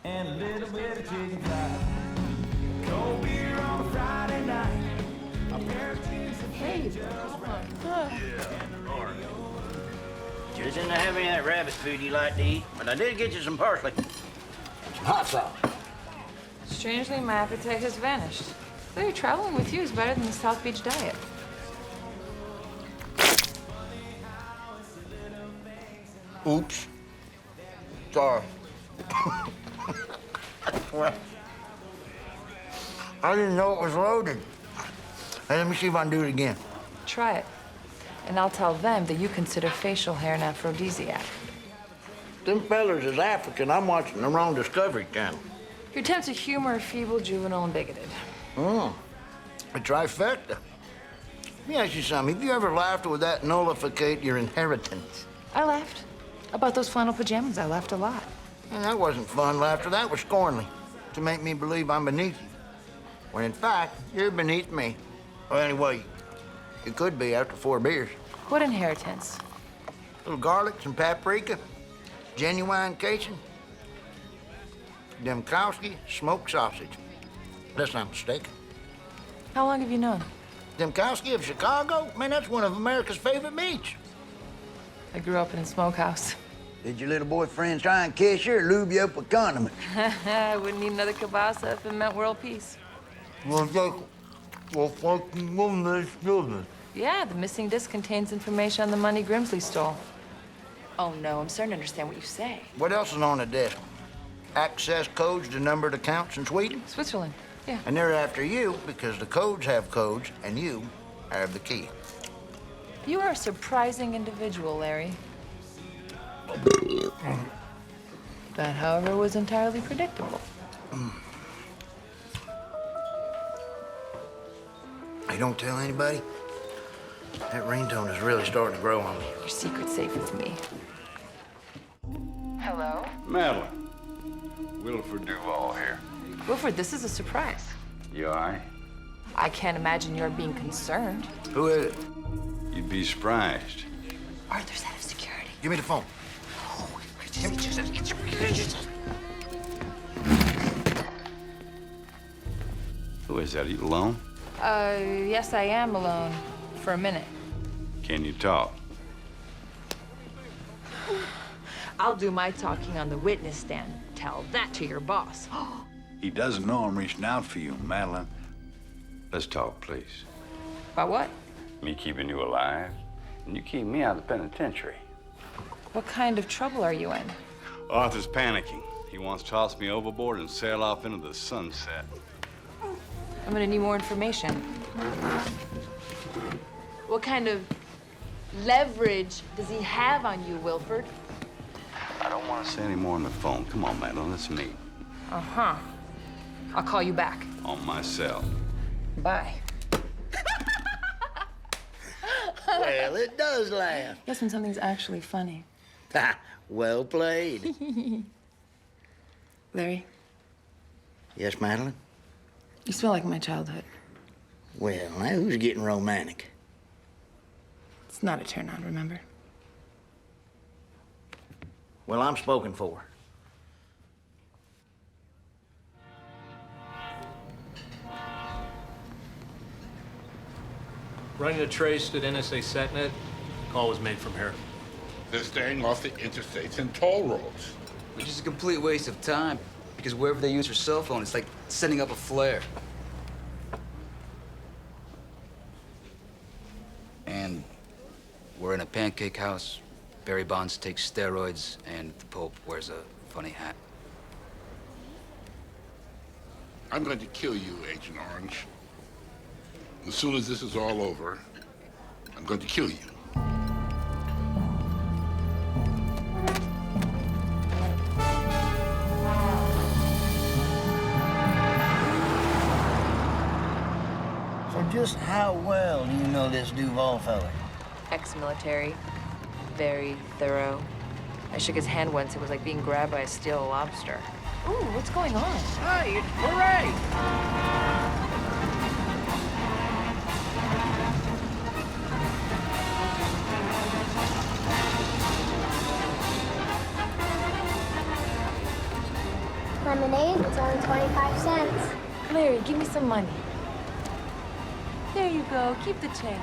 And a little bit of chicken fried. Cold beer on a Friday night. A pair of jeans and Hey, Just didn't have any of that rabbit food you like to eat, but I did get you some parsley. Some hot sauce. Strangely, my appetite has vanished. Larry, traveling with you is better than the South Beach diet. Oops. Sorry. Well, I didn't know it was loaded. Hey, let me see if I can do it again. Try it. And I'll tell them that you consider facial hair an aphrodisiac. Them fellers is African. I'm watching the wrong Discovery Channel. Your attempts at humor are feeble, juvenile, and bigoted. A trifecta. Let me ask you something. Have you ever laughed would that nullificate your inheritance? I laughed. About those flannel pajamas, I laughed a lot. And that wasn't fun laughter. That was scornly. To make me believe I'm beneath you. When in fact, you're beneath me. Well, anyway, you could be after 4 beers. What inheritance? Little garlic, some paprika, genuine Cajun, Demkowski smoked sausage. Unless I'm mistaken. How long have you known? Demkowski of Chicago? Man, that's one of America's favorite meats. I grew up in a smokehouse. Did your little boyfriend try and kiss you or lube you up with condiments? I wouldn't need another kielbasa if it meant world peace. Yeah, the missing disc contains information on the money Grimsley stole. Oh no, I'm starting to understand what you say. What else is on the desk? Access codes to numbered accounts in Sweden? Switzerland, yeah. And they're after you because the codes have codes and you have the key. You are a surprising individual, Larry. That, however, was entirely predictable. Hey, don't tell anybody. That ringtone is really starting to grow on me. Your secret's safe with me. Hello? Madeline. Wilford Duvall here. Wilford, this is a surprise. You all right? I can't imagine you're being concerned. Who is it? You'd be surprised. Arthur's head of security. Give me the phone. Oh, Who is that? Are you alone? Yes, I am alone. For a minute. Can you talk? I'll do my talking on the witness stand. Tell that to your boss. He doesn't know I'm reaching out for you, Madeline. Let's talk, please. About what? Me keeping you alive, and you keep me out of the penitentiary. What kind of trouble are you in? Arthur's panicking. He wants to toss me overboard and sail off into the sunset. I'm gonna need more information. What kind of leverage does he have on you, Wilford? I don't want to say any more on the phone. Come on, Madeline, let's meet. Uh-huh. I'll call you back. On my cell. Bye. Well, it does laugh. Yes, when something's actually funny. Well played. Larry, Yes, Madeline? you smell like my childhood. Well, now who's getting romantic? It's not a turn on, remember? Well, I'm spoken for. Running a trace at NSA SatNet. Call was made from here. They're staying off the interstates and toll roads. Which is a complete waste of time, because wherever they use your cell phone, it's like setting up a flare. And we're in a pancake house. Barry Bonds takes steroids, and the Pope wears a funny hat. I'm going to kill you, Agent Orange. As soon as this is all over, I'm going to kill you. So just how well do you know this Duval fella? Ex-military. Very thorough. I shook his hand once. It was like being grabbed by a steel lobster. Ooh, what's going on? Hey, it's parade! Lemonade is only 25 cents. Larry, give me some money. There you go. Keep the change.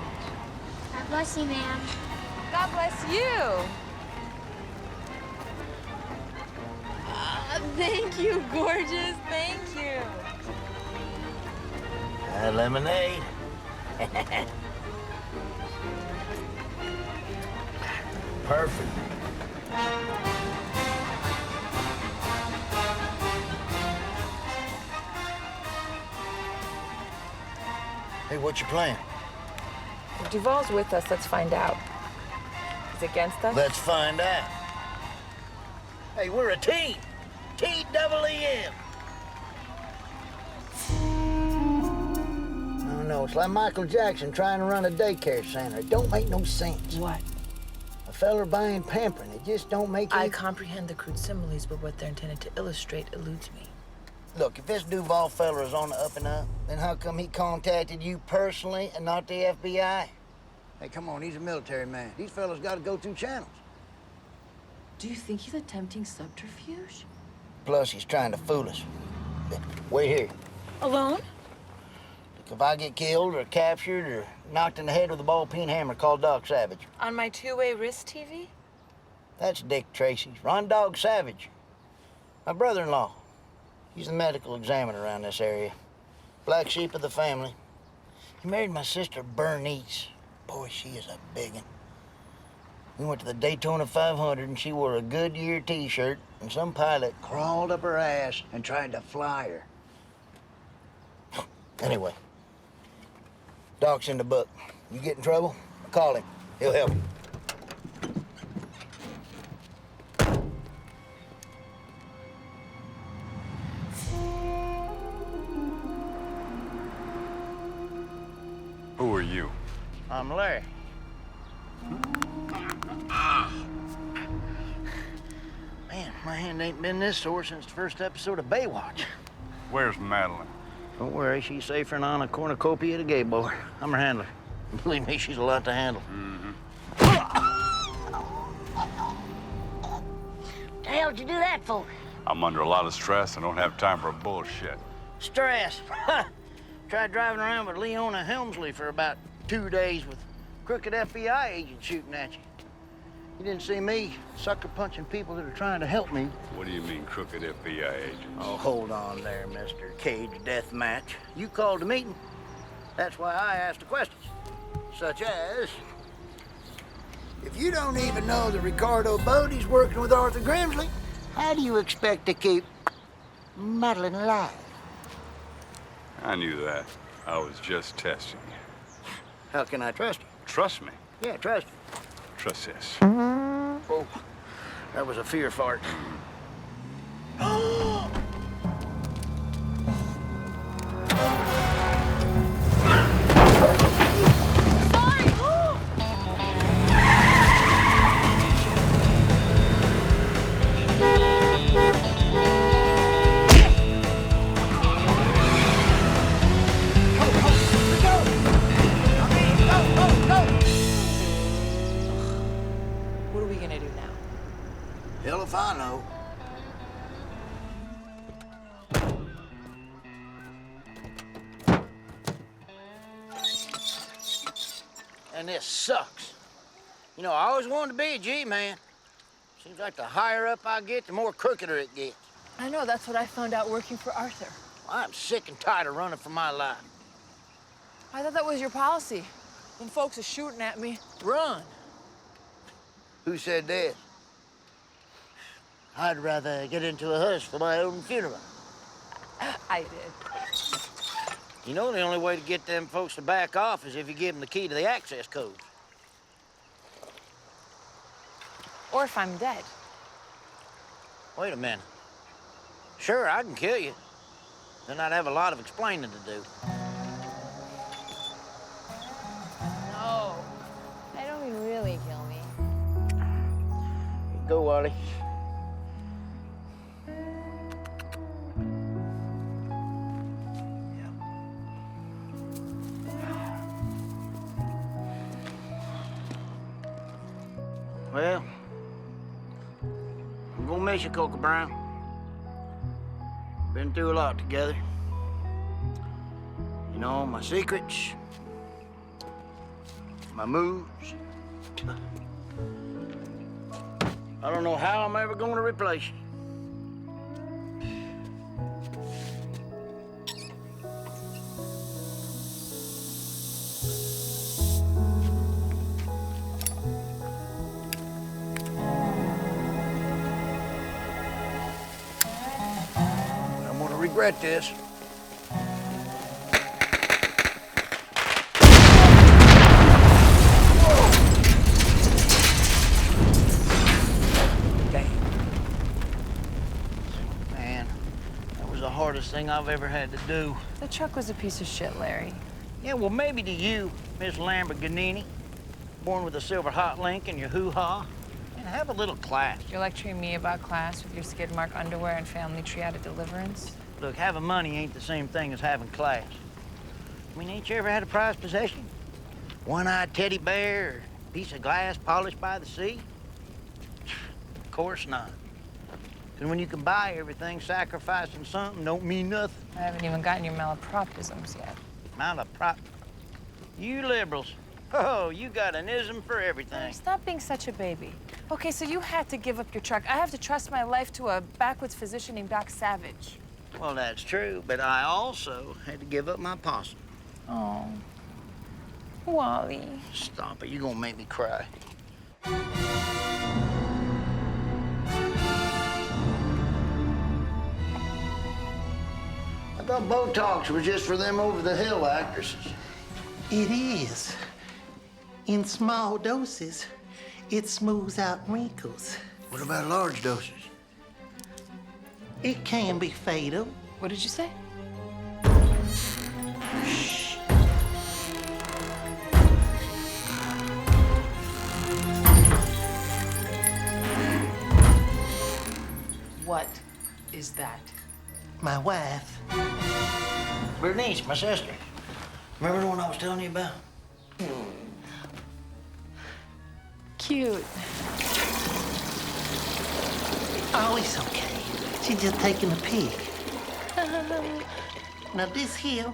God bless you, ma'am. God bless you. Thank you, gorgeous. Thank you. Lemonade. Perfect. Hey, what's your plan? If Duval's with us, let's find out. He's against us? Let's find out. Hey, we're a team. T-double-E-M. No, it's like Michael Jackson trying to run a daycare center. It don't make no sense. What? A feller buying pampering, it just don't make I any... comprehend the crude similes, but what they're intended to illustrate eludes me. Look, if this Duval fella is on the up and up, then how come he contacted you personally and not the FBI? Hey, come on, he's a military man. These fellas got to go through channels. Do you think he's attempting subterfuge? Plus, he's trying to fool us. Wait here. Alone? Look, if I get killed or captured or knocked in the head with a ball-peen hammer, call Doc Savage. On my two-way wrist TV? That's Dick Tracy's. Ron Dog Savage. My brother-in-law. He's the medical examiner around this area. Black sheep of the family. He married my sister, Bernice. Boy, she is a big one. We went to the Daytona 500 and she wore a Goodyear t-shirt and some pilot crawled up her ass and tried to fly her. Anyway, Doc's in the book. You get in trouble, call him. He'll help you. Who are you? I'm Larry. Man, my hand ain't been this sore since the first episode of Baywatch. Where's Madeline? Don't worry, she's safer than on a cornucopia at a gay bar. I'm her handler. Believe me, she's a lot to handle. The hell did you do that for? I'm under a lot of stress. I don't have time for bullshit. Stress. tried driving around with Leona Helmsley for about 2 days with crooked FBI agents shooting at you. You didn't see me sucker punching people that are trying to help me. What do you mean, crooked FBI agents? Oh, hold on there, Mr. Cage Deathmatch. You called the meeting. That's why I asked the questions. Such as, if you don't even know that Ricardo Bodie's working with Arthur Grimsley, how do you expect to keep Madeline alive? I knew that. I was just testing you. How can I trust you? Trust me. Yeah, trust you. Trust this. Oh, that was a fear fart. What are we gonna do now? Hell if I know. And this sucks. You know, I always wanted to be a G-man. Seems like the higher up I get, the more crookeder it gets. I know, that's what I found out working for Arthur. I'm sick and tired of running for my life. I thought that was your policy. When folks are shooting at me, run. Who said that? I'd rather get into a hearse for my own funeral. I did. You know, the only way to get them folks to back off is if you give them the key to the access code. Or if I'm dead. Wait a minute. Sure, I can kill you. Then I'd have a lot of explaining to do. No. I don't mean really kill me. Go, Wally. Well, I'm gonna miss you, Coca Brown. Been through a lot together. You know, my secrets, my moves. I don't know how I'm ever gonna replace you. I'm gonna regret this. Hardest thing I've ever had to do. The truck was a piece of shit, Larry. Yeah, well, maybe to you, Miss Lamborghini, born with a silver hot link in your hoo-ha, and have a little class. You're lecturing me about class with your skid mark underwear and family tree out of Deliverance? Look, having money ain't the same thing as having class. I mean, ain't you ever had a prized possession? One-eyed teddy bear or piece of glass polished by the sea? Of course not. And when you can buy everything, sacrificing something don't mean nothing. I haven't even gotten your malapropisms yet. Malaprop? You liberals. Oh, you got an ism for everything. Stop being such a baby. Okay, so you had to give up your truck. I have to trust my life to a backwoods physician named Doc Savage. Well, that's true, but I also had to give up my possum. Oh, Wally. Stop it, you're gonna make me cry. I thought Botox was just for them over-the-hill actresses. It is. In small doses, it smooths out wrinkles. What about large doses? It can be fatal. What did you say? Shh. What is that? My wife. Bernice, my sister. Remember the one I was telling you about? Cute. Oh, it's okay. She's just taking a peek. Now this here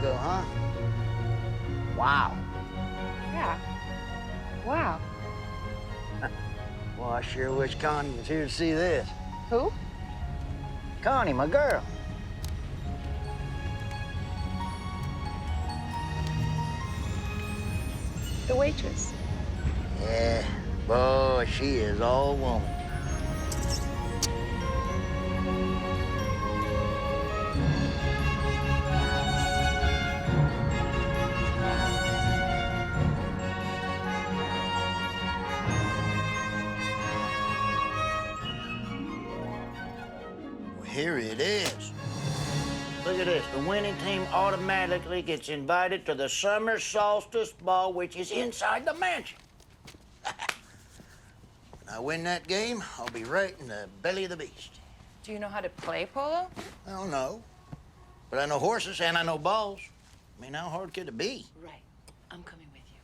Chicago, huh? Wow. Yeah. Wow. Well, I sure wish Connie was here to see this. Who? Connie, my girl. The waitress. Yeah, boy, she is all woman. Well, here it is. Look at this. The winning team automatically gets invited to the summer solstice ball, which is inside the mansion. When I win that game, I'll be right in the belly of the beast. Do you know how to play polo? I don't know. But I know horses and I know balls. I mean, how hard could it be? Right. I'm coming with you.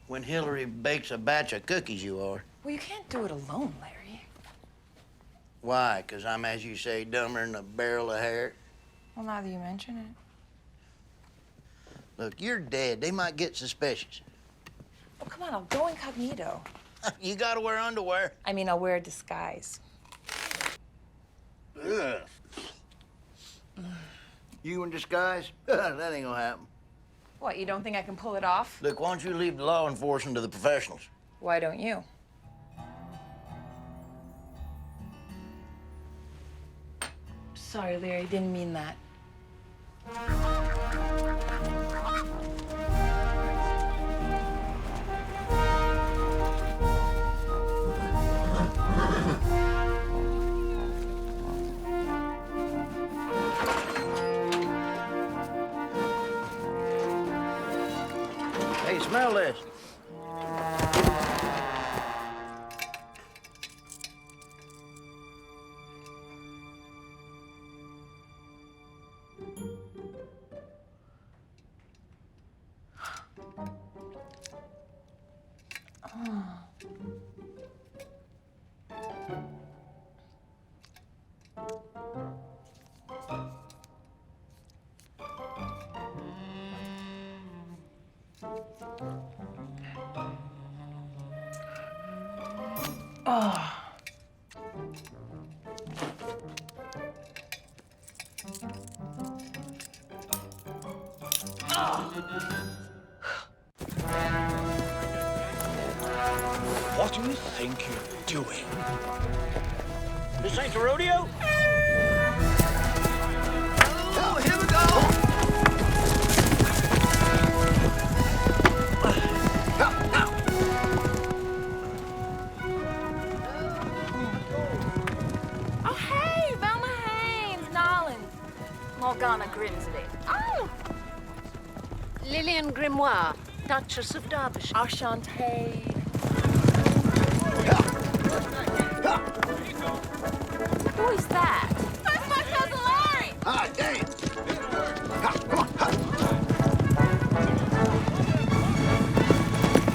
When Hillary bakes a batch of cookies, you are. Well, you can't do it alone, Larry. Why? 'Cause I'm, as you say, dumber than a barrel of hair? Well, now that you mention it. Look, you're dead. They might get suspicious. Oh, come on, I'll go incognito. You gotta wear underwear. I mean, I'll wear a disguise. Ugh. You in disguise? That ain't gonna happen. What, you don't think I can pull it off? Look, why don't you leave the law enforcement to the professionals? Why don't you? Sorry, Larry, didn't mean that. Hey, smell this. Oh. What do you think you're doing? This ain't the rodeo? Oh, here we go! Oh, hey, Velma Haynes, Nolan. Morgana Grimsby. Oh! Lillian Grimoire, Duchess of Derbyshire. Enchanté. Who is that? That's my cousin Larry! Ah, dang!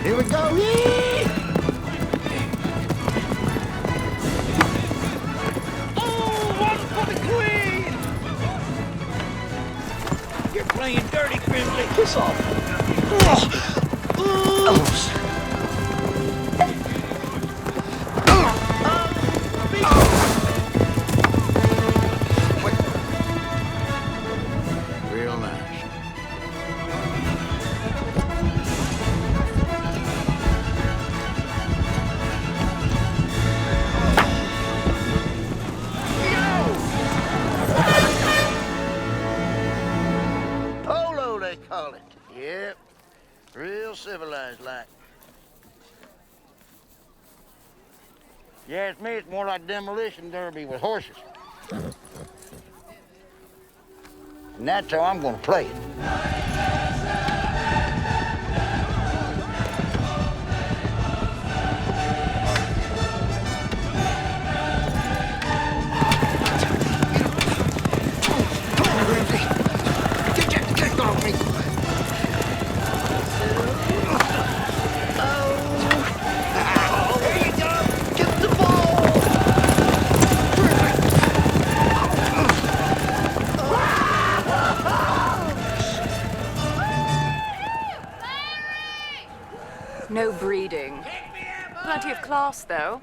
Here we go. Yee! Oh, one for the queen! You're playing dirty, Grimsley. Piss off. Real nice. Polo, they call it. Yep. Real civilized like. Yeah, it's me. It's more like demolition derby with horses. And that's how I'm gonna play it. Get off me! Oh, there you go! Get the ball! No breeding. Plenty of class, though.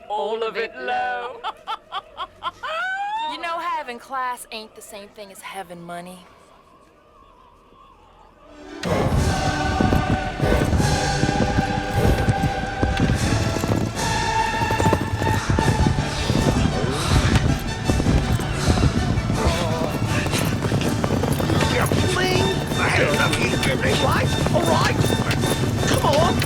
All of it low. You know, having class ain't the same thing as having money. All right. Come on.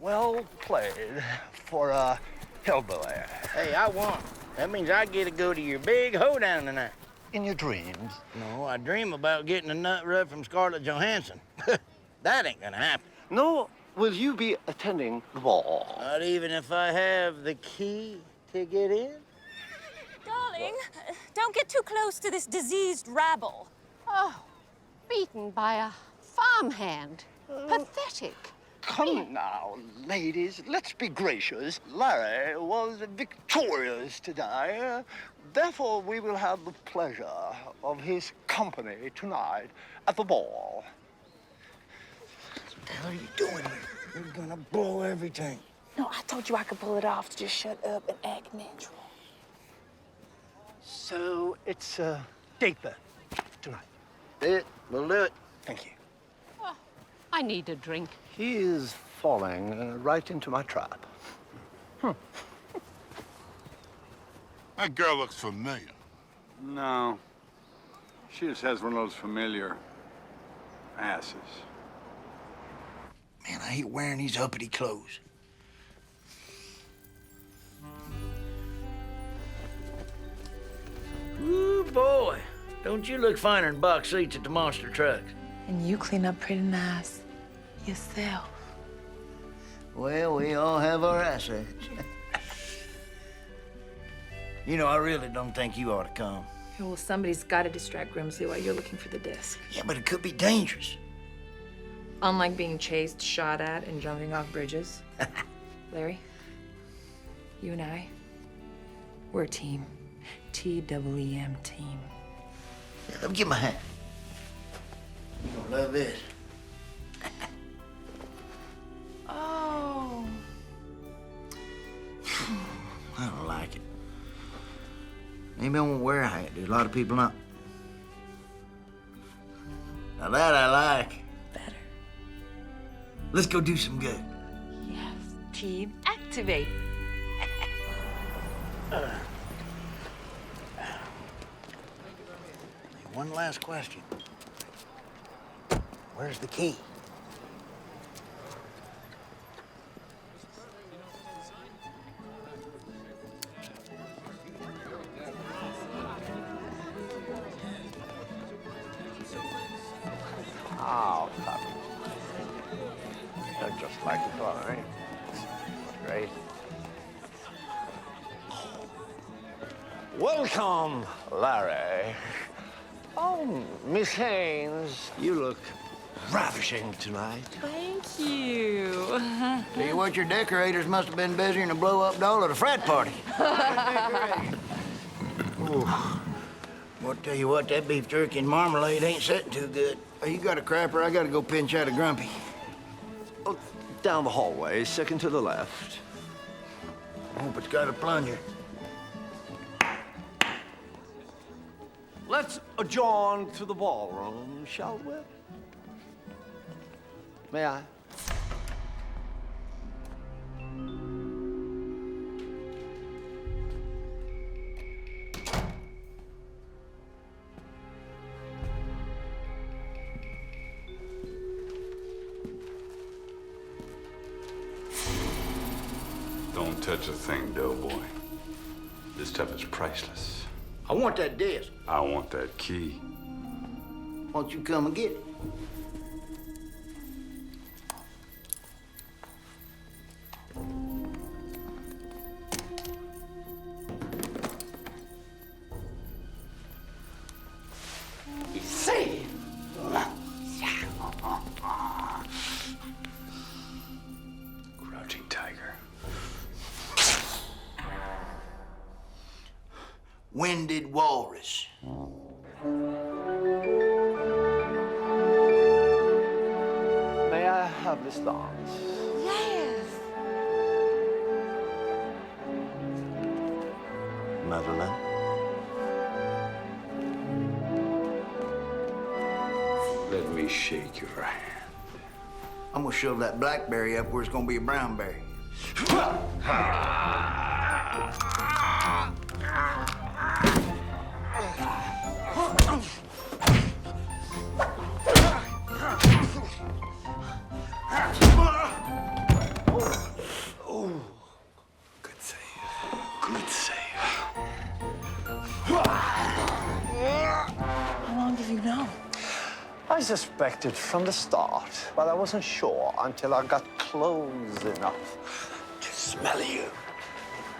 Well played for a hillbilly. Hey, I won. That means I get to go to your big hoedown tonight. In your dreams? No, I dream about getting a nut rub from Scarlett Johansson. That ain't gonna happen. Nor will you be attending the ball. Not even if I have the key to get in? Darling, don't get too close to this diseased rabble. Oh, beaten by a farmhand. Pathetic. Come now, ladies, let's be gracious. Larry was victorious today. Therefore, we will have the pleasure of his company tonight at the ball. What the hell are you doing here? You're gonna blow everything. No, I told you I could pull it off. Just shut up and act natural. So it's a date then, tonight. We'll do it. Thank you. Oh, I need a drink. He is falling right into my trap. That girl looks familiar. No. She just has one of those familiar asses. Man, I hate wearing these uppity clothes. Ooh, boy. Don't you look finer in box seats at the monster trucks. And you clean up pretty nice yourself. Well, we all have our assets. You know, I really don't think you ought to come. Well, somebody's got to distract Grimsley while you're looking for the disc. Yeah, but it could be dangerous. Unlike being chased, shot at, and jumping off bridges. Larry, you and I, we're a team. T-E-E-M team. Yeah, let me get my hat. You're gonna love this. Oh. I don't like it. Maybe I won't wear a hat. Do a lot of people not? Now that I like. Better. Let's go do some good. Yes. Team activate. One last question. Where's the key? Oh, puppy. They're just like you thought, ain't you? Great. Welcome, Larry. Oh, Miss Haynes, you look ravishing tonight. Thank you. Tell you what, your decorators must have been busier than a blow-up doll at a frat party. Ooh. Well, tell you what, that beef jerky and marmalade ain't sitting too good. Oh, you got a crapper? I gotta go pinch out a grumpy. Oh, down the hallway, second to the left. Hope it's got a plunger. Let's adjourn to the ballroom, shall we? May I? Don't touch a thing, doughboy. This stuff is priceless. I want that disc. I want that key. Why don't you come and get it? Say it. Crouching tiger. Winded walrus. May I have this dance? Yes. Madeline? Let me shake your hand. I'm gonna shove that blackberry up where it's gonna be a brownberry. Good save. Good save. How long have you known? I suspected from the start, but I wasn't sure until I got close enough to smell you.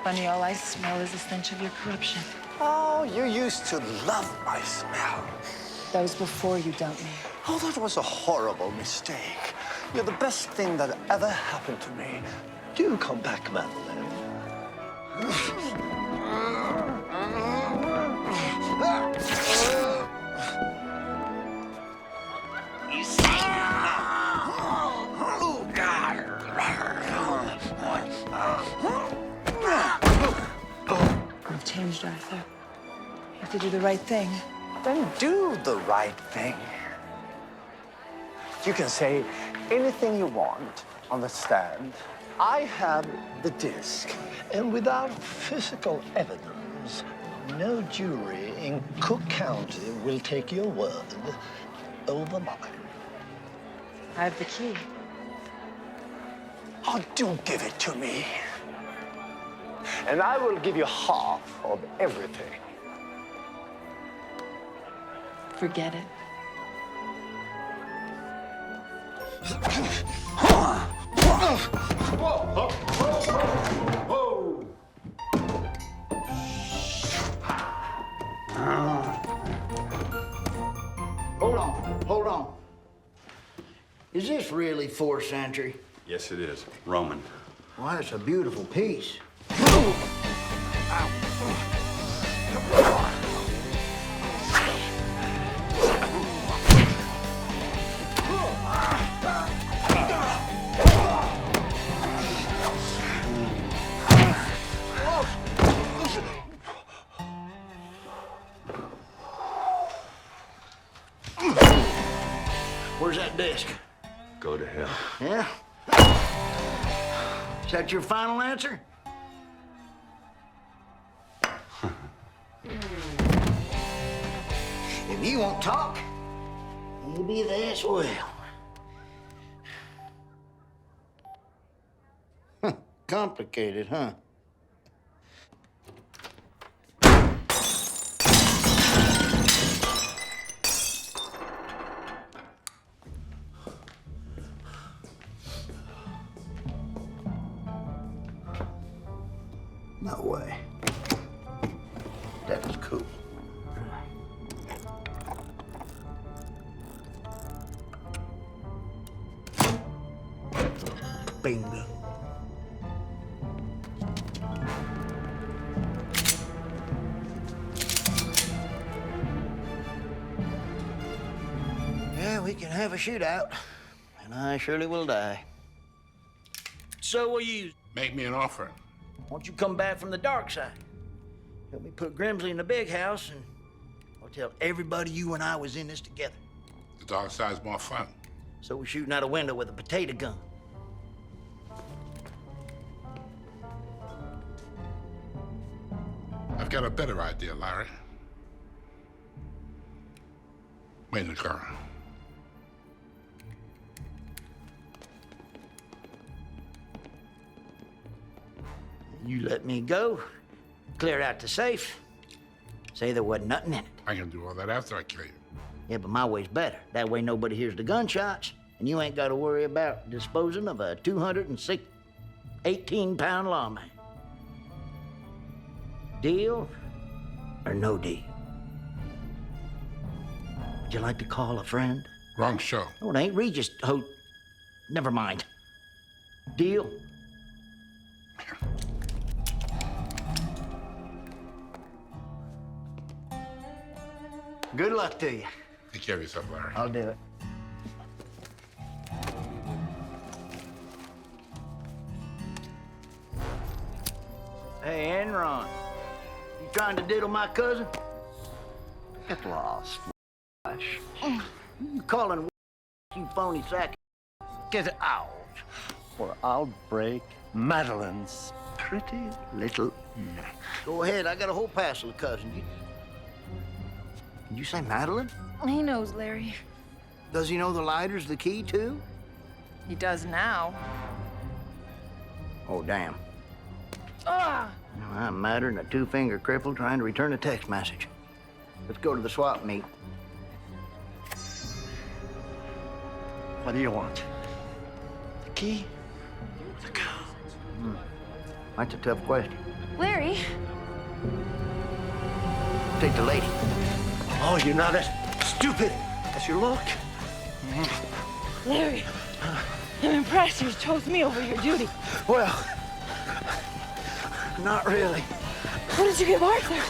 Funny, all I smell is the stench of your corruption. Oh, you used to love my smell. That was before you dumped me. Oh, that was a horrible mistake. You're the best thing that ever happened to me. Do come back, Madeline. You say You've changed, Arthur. You have to do the right thing. Then do the right thing. You can say anything you want on the stand. I have the disc, and without physical evidence, no jury in Cook County will take your word over mine. I have the key. Oh, do give it to me. And I will give you half of everything. Forget it. Hold on. Is this really 4th century? Yes, it is. Roman. Well, that's a beautiful piece. Where's that disc? Go to hell. Yeah? Is that your final answer? If you won't talk, you'll be there as well. Complicated, huh? No way. That was cool. Bingo. Yeah, we can have a shootout, and I surely will die. So will you. Make me an offer. Won't you come back from the dark side? Help me put Grimsley in the big house, and I'll tell everybody you and I was in this together. The dark side's more fun. So we're shooting out a window with a potato gun. I've got a better idea, Larry. Wait in the car. You let me go, clear out the safe, Say there wasn't nothing in it. I can do all that after I kill you. Yeah, but my way's better. That way nobody hears the gunshots, and you ain't got to worry about disposing of a 18-pound lawman. Deal or no deal? Would you like to call a friend? Wrong show. Oh, it ain't Regis. Oh, never mind. Deal? Good luck to you. Take care of yourself, Larry. I'll do it. Hey, Enron. You trying to diddle my cousin? Get lost, flash. You calling you phony sack? Get out, or I'll break Madeline's pretty little neck. Go ahead, I got a whole passel of cousins. Did you say Madeline? He knows, Larry. Does he know the lighter's the key, too? He does now. Oh, damn. Ah! I'm madder than a two-finger cripple trying to return a text message. Let's go to the swap meet. What do you want? The key? The cow? That's a tough question. Larry. Take the lady. Oh, you're not as stupid as you look. Larry, I'm impressed you chose me over your duty. Well, not really. What did you give Arthur?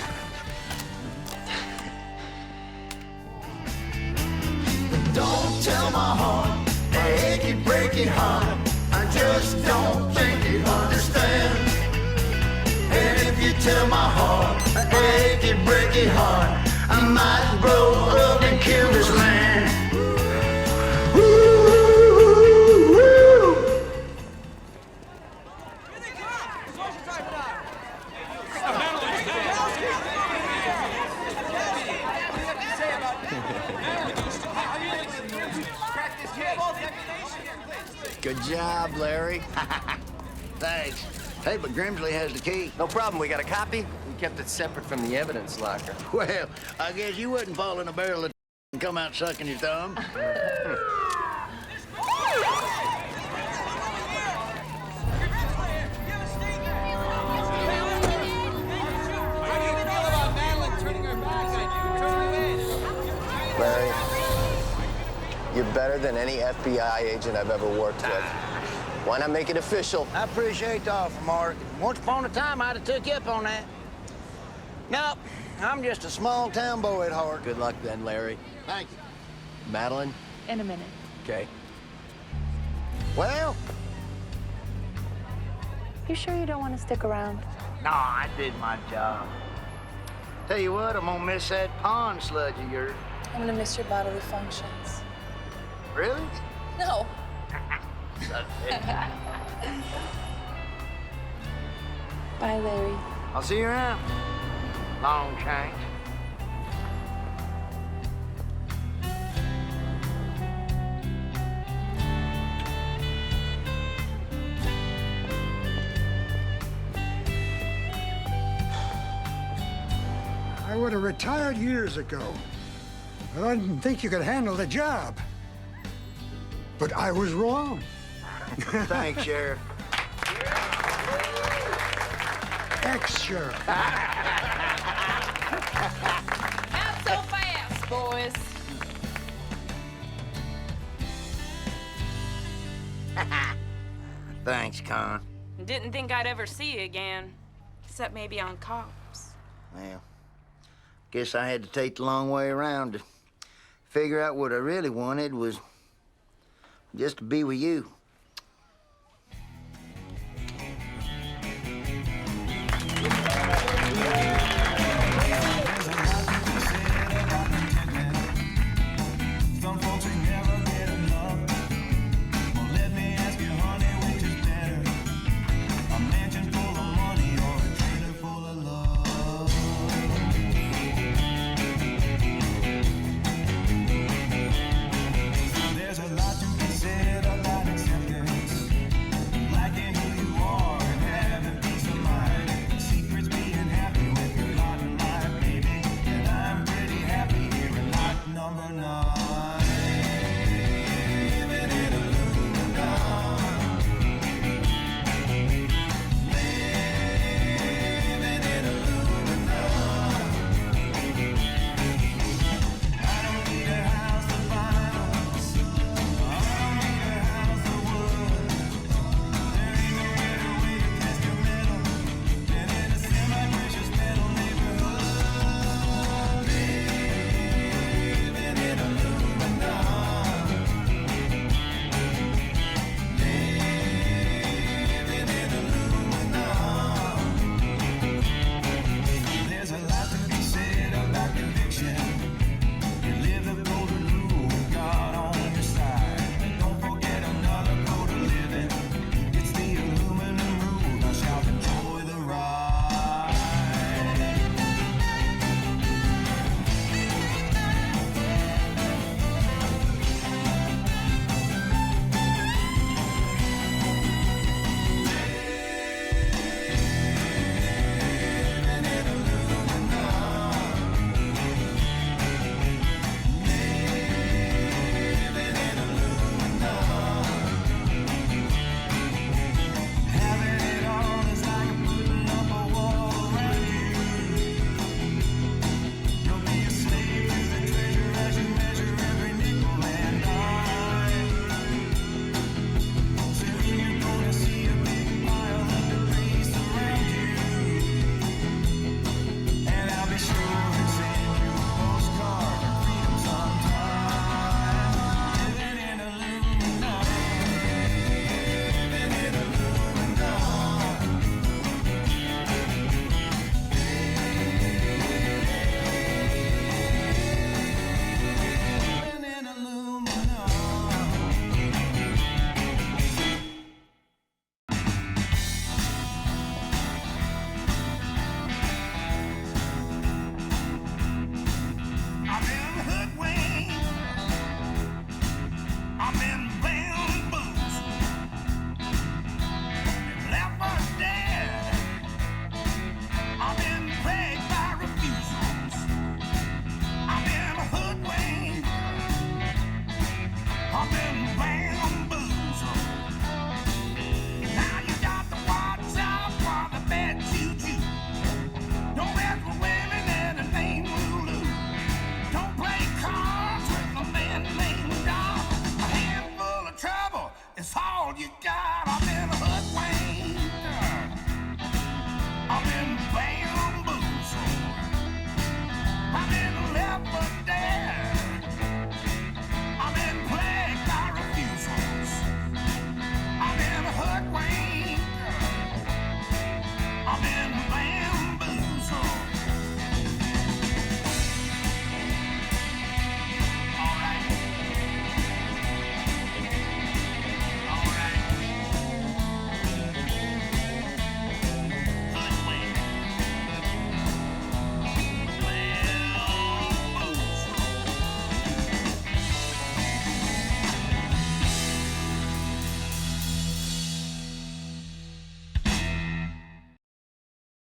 Don't tell my heart, achy, breaky heart. I just don't think you understand. And if you tell my heart, achy, breaky heart, I might blow up and kill this land. Good job, Larry. Thanks. Hey, but Grimsley has the key. No problem. We got a copy. We kept it separate from the evidence locker. Well, I guess you wouldn't fall in a barrel of and come out sucking your thumb. Larry, you're better than any FBI agent I've ever worked with. Why not make it official? I appreciate the offer, Mark. Once upon a time, I'd have took you up on that. Nope, I'm just a small-town boy at heart. Good luck then, Larry. Thank you. Madeline? In a minute. Okay. Well? You sure you don't want to stick around? No, I did my job. Tell you what, I'm gonna miss that pond sludge of yours. I'm gonna miss your bodily functions. Really? No. Bye, Larry. I'll see you around. Long change. I would have retired years ago. But I didn't think you could handle the job. But I was wrong. Thanks, Sheriff. Ex-sheriff. Not so fast, boys. Thanks, Con. Didn't think I'd ever see you again, except maybe on cops. Well, guess I had to take the long way around to figure out what I really wanted was just to be with you.